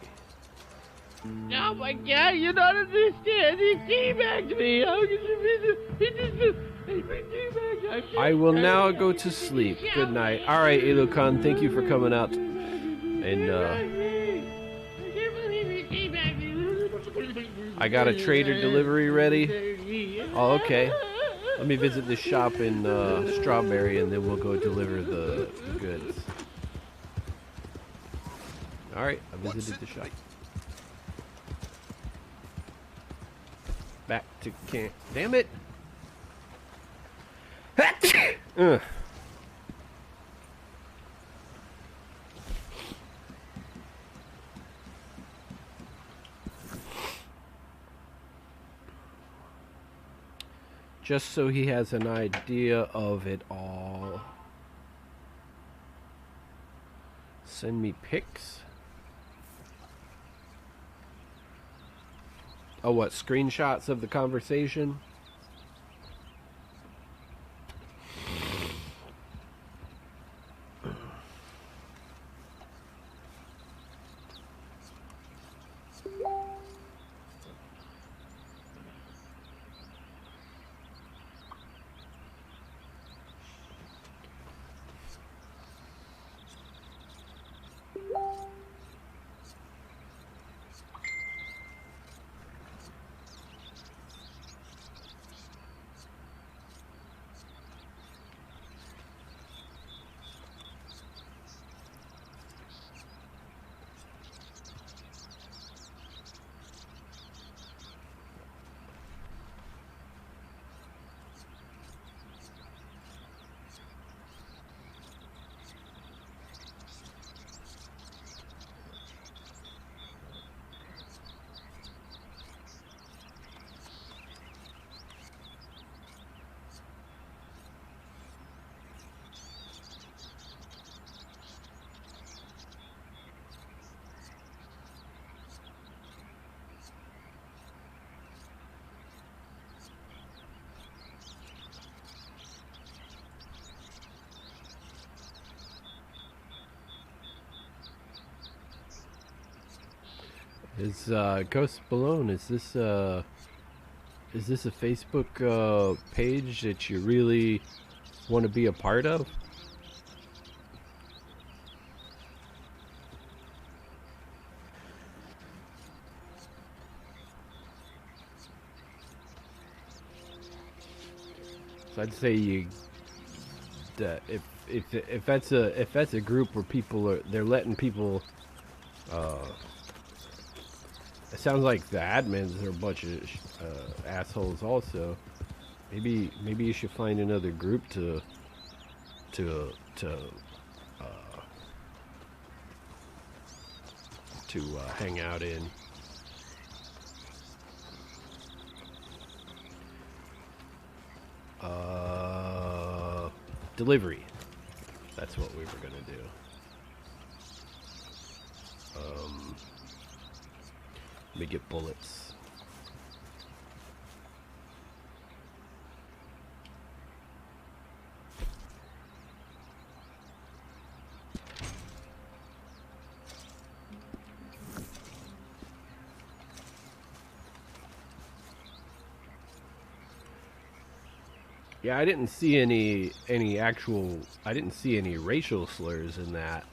Oh my God! You don't understand. He teabagged me. I will now go to sleep. Good night. All right, Elokan. Thank you for coming out. And I got a trader delivery ready. Oh, okay. Let me visit the shop in Strawberry, and then we'll go deliver the goods. All right, I visited the shop. Back to camp. Damn it! Just so he has an idea of it all. Send me pics. Oh, what? Screenshots of the conversation? Is Ghost Balone, is this a Facebook page that you really want to be a part of? So I'd say you if that's a group where they're letting people it sounds like the admins are a bunch of assholes also. Maybe you should find another group to hang out in. Delivery. That's what we were gonna do. Let me get bullets. Yeah, I didn't see any I didn't see any racial slurs in that.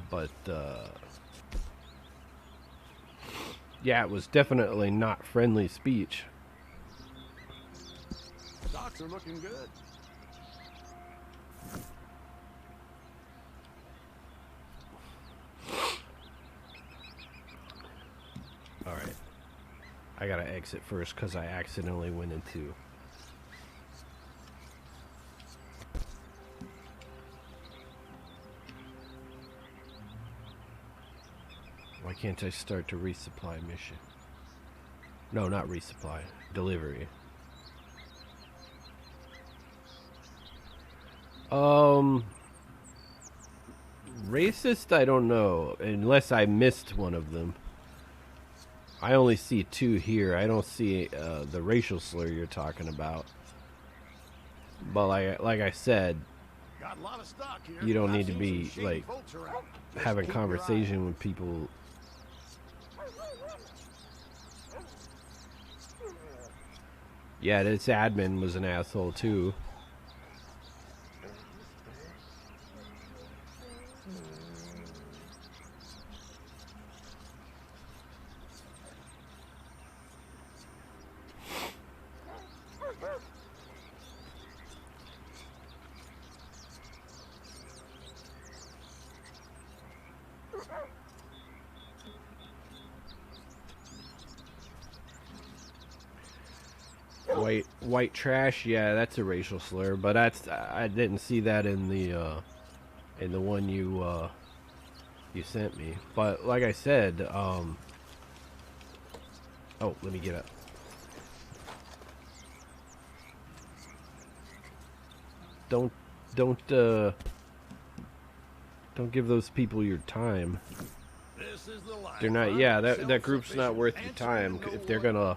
But yeah, it was definitely not friendly speech. Stocks are looking good. All right. I got to exit first cuz I accidentally went into Why can't I start to resupply mission? No, not resupply. Delivery. Racist? I don't know. Unless I missed one of them. I only see two here. I don't see the racial slur you're talking about. But like I said, Got a lot of stock here. you don't I've need to seen be some shady like folks around. Just having keep your eye conversation with people. Yeah, this admin was an asshole too. White trash, yeah, that's a racial slur, but I didn't see that in the one you sent me. But like I said, oh, let me get up. Don't give those people your time. This is the life. They're not. Yeah, that group's not worth your time if they're gonna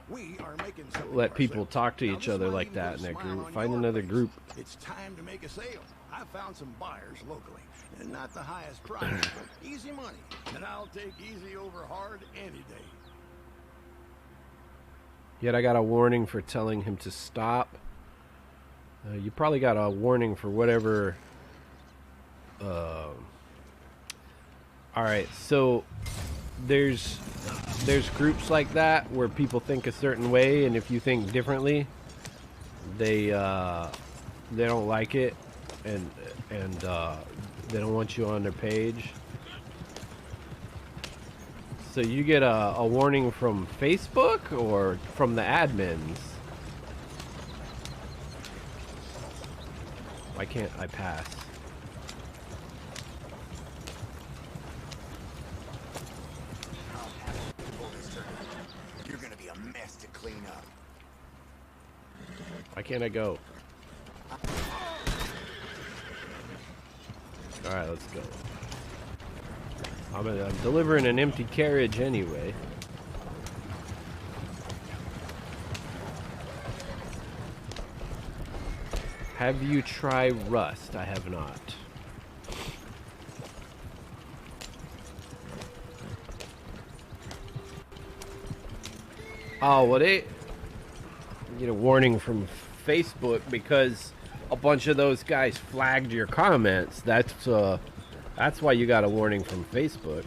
let people talk to each other like that in that group. Find another group. It's time to make a sale. I found some buyers locally, and not the highest price, but easy money. And I'll take easy over hard any day. Yet I got a warning for telling him to stop. You probably got a warning for whatever. Alright, so there's groups like that where people think a certain way, and if you think differently, they don't like it, and they don't want you on their page. So you get a warning from Facebook or from the admins. Why can't I pass? You're gonna be a mess to clean up. Why can't I go? Alright, let's go. I'm delivering an empty carriage anyway. Have you tried Rust? I have not. Oh, well, they get a warning from Facebook because a bunch of those guys flagged your comments. That's why you got a warning from Facebook.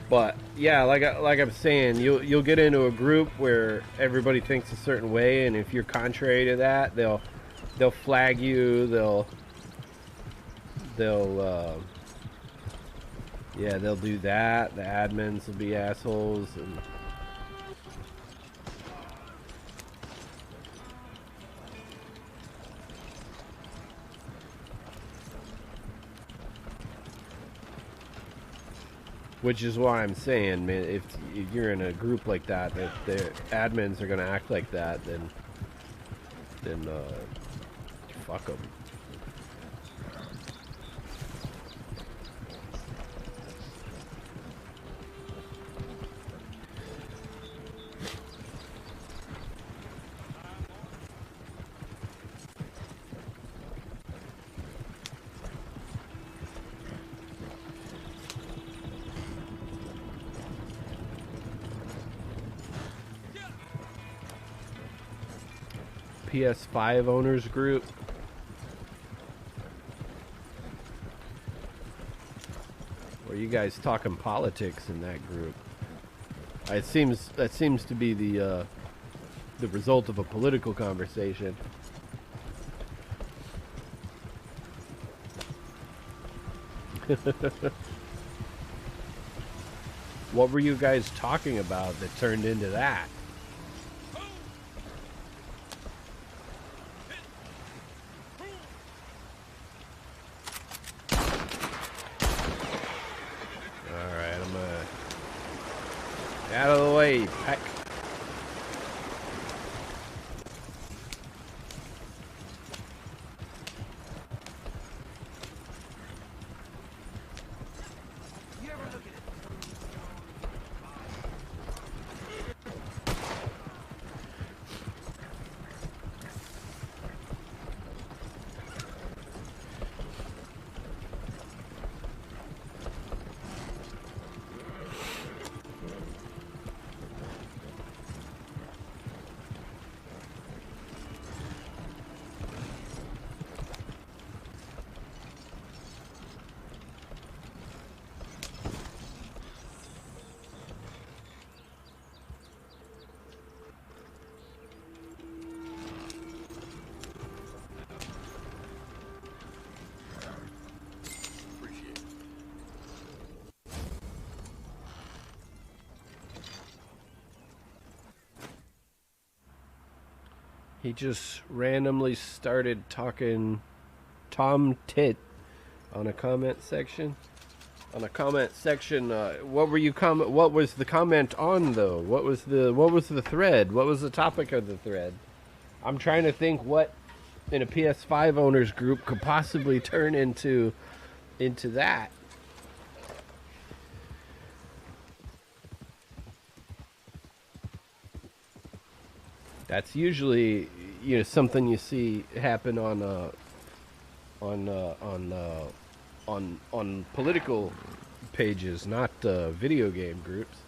But yeah, like I'm saying, you'll get into a group where everybody thinks a certain way, and if you're contrary to that, they'll flag you. Yeah, they'll do that. The admins will be assholes, and which is why I'm saying, man, if you're in a group like that, if the admins are gonna act like that, then fuck them. PS5 owners group. Or you guys talking politics in that group? That seems to be the result of a political conversation. What were you guys talking about that turned into that? Out of the way, Peck. He just randomly started talking Tom Tit on a comment section. What were you what was the comment on though? What was the thread? What was the topic of the thread? I'm trying to think what in a PS5 owners group could possibly turn into that. That's usually, you know, something you see happen on political pages, not video game groups.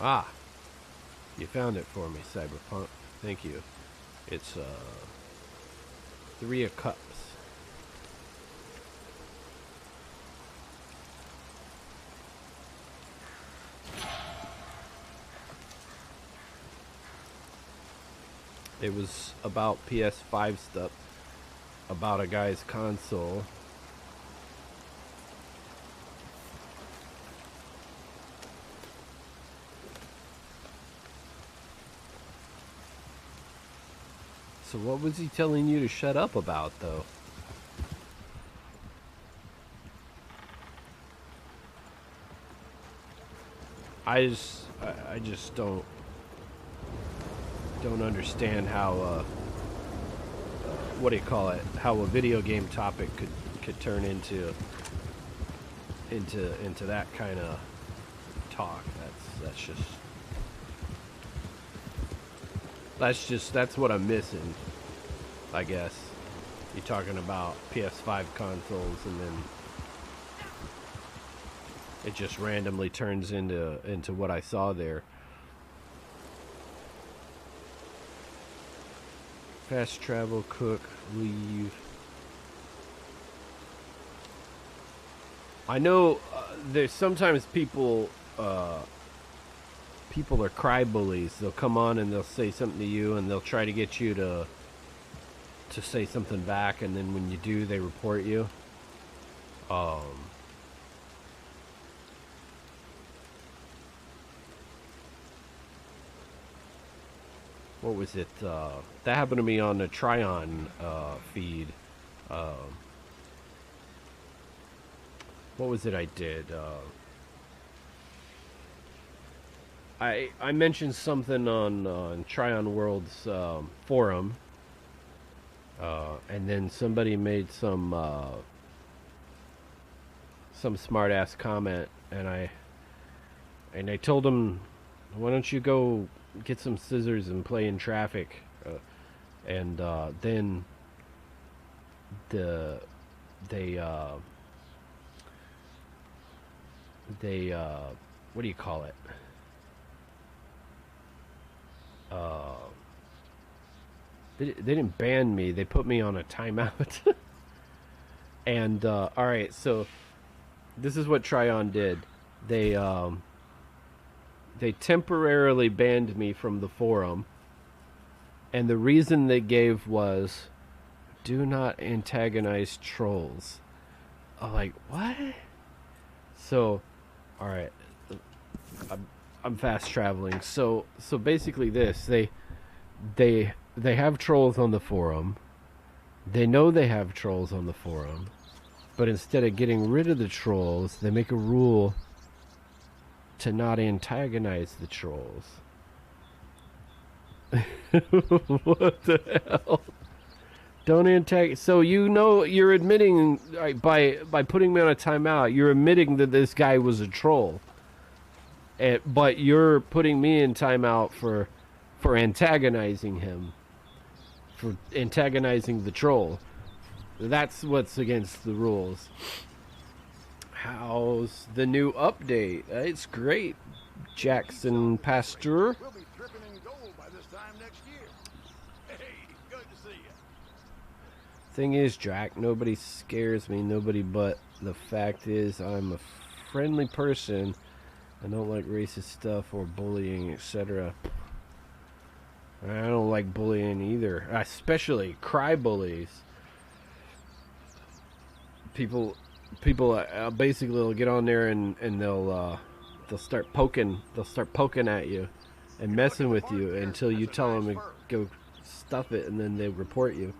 Ah, you found it for me, Cyberpunk. Thank you. It's 3 of Cups. It was about PS5 stuff, about a guy's console. So what was he telling you to shut up about, though? I just don't understand how what do you call it? How a video game topic could turn into that kind of talk. That's what I'm missing, I guess. You're talking about PS5 consoles, and then it just randomly turns into what I saw there. Fast travel, cook, leave. I know there's sometimes people are cry bullies. They'll come on and they'll say something to you, and they'll try to get you to say something back, and then when you do, they report you. What was it? That happened to me on the Tryon feed. What was it I did? I mentioned something on Tryon World's forum, and then somebody made some smart-ass comment, and I told them, why don't you go get some scissors and play in traffic, and then they what do you call it? They didn't ban me. They put me on a timeout. And all right, so this is what Tryon did. They temporarily banned me from the forum, and the reason they gave was, do not antagonize trolls. I'm like, what? So, all right, I'm fast traveling. So basically, they have trolls on the forum. They know they have trolls on the forum, but instead of getting rid of the trolls, they make a rule to not antagonize the trolls. What the hell? Don't antagonize. So you're admitting, by putting me on a timeout, you're admitting that this guy was a troll. But you're putting me in timeout for antagonizing him, for antagonizing the troll. That's what's against the rules. How's the new update? It's great, Jackson Pasteur. We'll be dripping in gold by this time next year. Hey, good to see you. Thing is, Drac, nobody scares me, nobody, but the fact is I'm a friendly person. I don't like racist stuff or bullying, etc. I don't like bullying either, especially cry bullies. People basically will get on there and they'll start poking at you and messing with you until you tell them to go stuff it, and then they report you.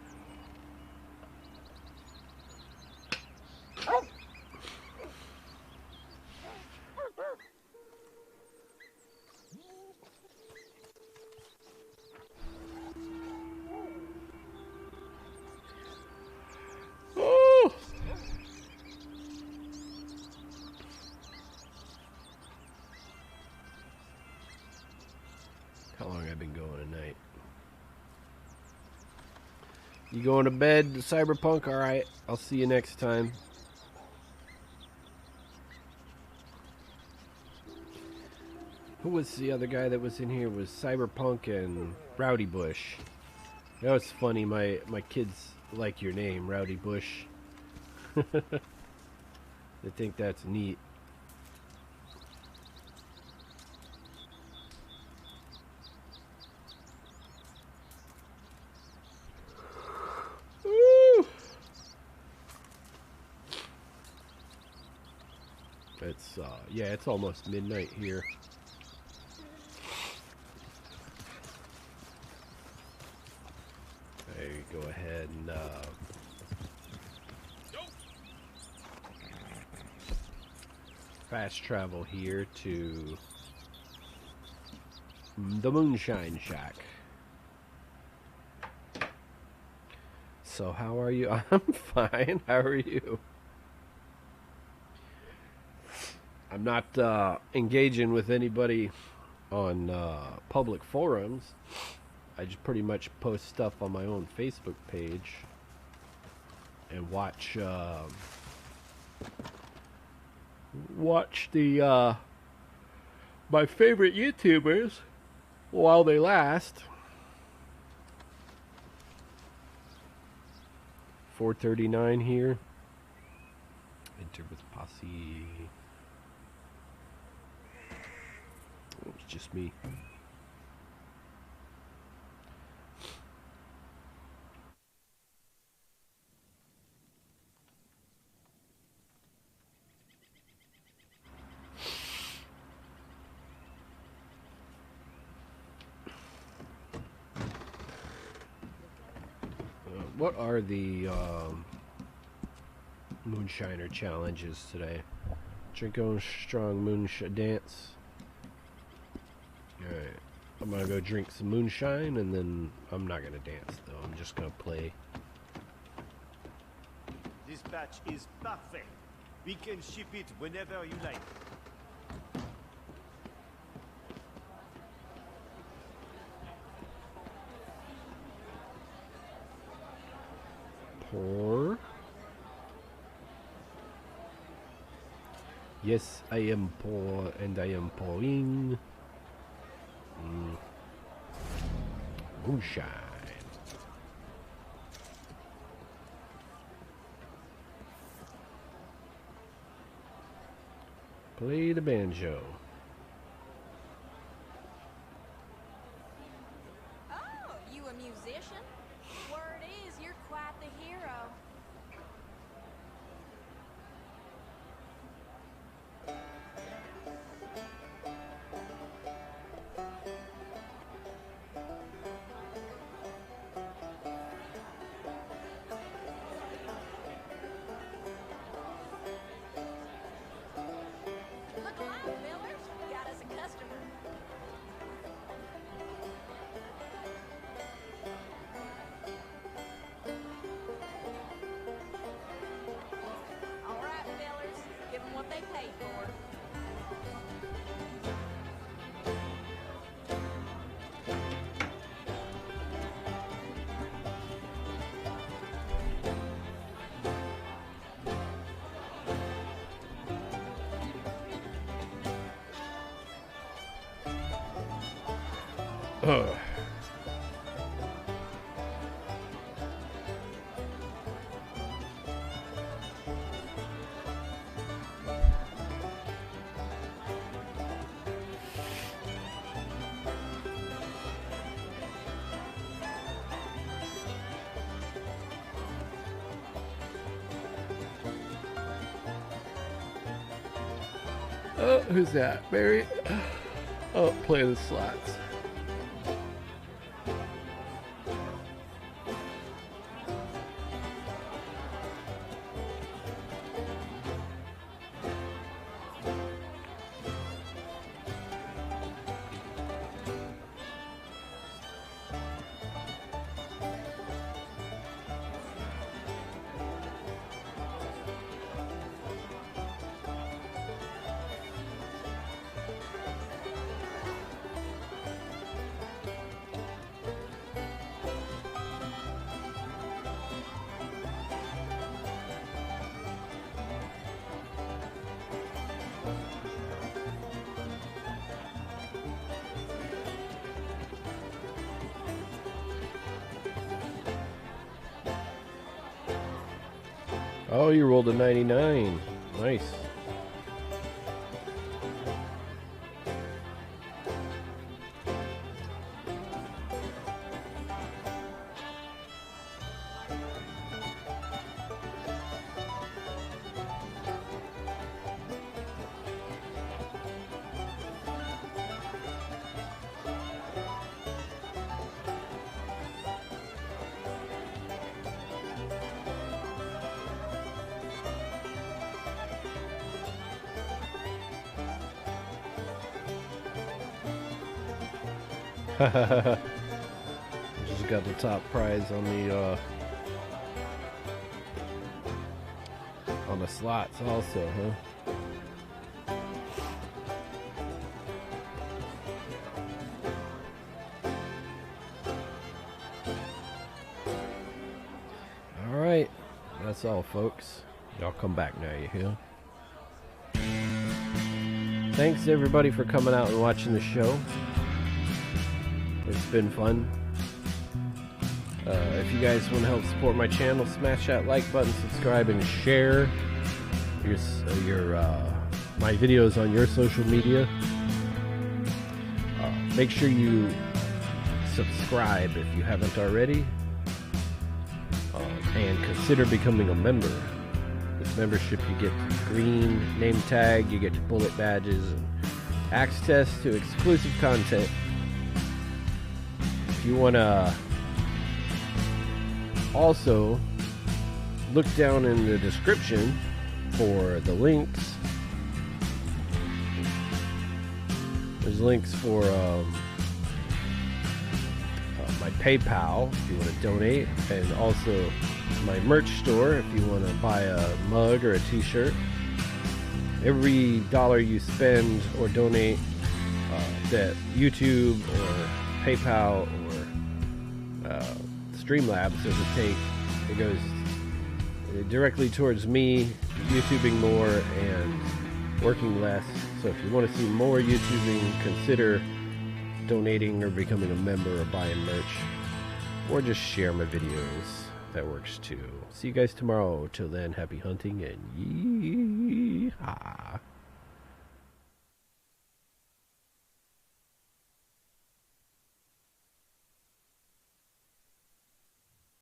How long I've been going tonight? You going to bed, Cyberpunk? Alright, I'll see you next time. Who was the other guy that was in here? It was Cyberpunk and Rowdy Bush. You know, it's funny, my kids like your name, Rowdy Bush. They think that's neat. It's yeah, it's almost midnight here. There you go ahead and fast travel here to The Moonshine Shack. So how are you? I'm fine. How are you? I'm not engaging with anybody on public forums. I just pretty much post stuff on my own Facebook page and watch the my favorite YouTubers while they last. 4:39 here. Enter with posse. It's just me. What are the moonshiner challenges today? Drink on strong moonshine dance. Alright, I'm gonna go drink some moonshine and then I'm not gonna dance though, I'm just gonna play. This batch is perfect. We can ship it whenever you like. Pour. Yes, I am poor and I am pouring. Moonshine. Play the banjo. Oh, you a musician? Word is, you're quite the hero. Look alive, Millers. Got us a customer. All right, fellers. Give them what they paid for. Ugh. Who's that? Barry? Oh, play the slots. Oh, you rolled a 99. Nice. Just got the top prize on the slots also, huh? Alright, that's all folks. Y'all come back now, you hear? Thanks everybody for coming out and watching the show. It's been fun. If you guys want to help support my channel, smash that like button, subscribe, and share my videos on your social media. Make sure you subscribe if you haven't already, and consider becoming a member. This membership, you get green name tag, you get bullet badges, and access to exclusive content. If you want to also look down in the description for the links. There's links for my PayPal if you want to donate, and also my merch store if you want to buy a mug or a t-shirt. Every dollar you spend or donate that YouTube or PayPal or Streamlabs doesn't take, it goes directly towards me YouTubing more and working less. So if you want to see more YouTubing, consider donating or becoming a member or buying merch, or just share my videos. That works too. See you guys tomorrow. Till then, happy hunting and yee.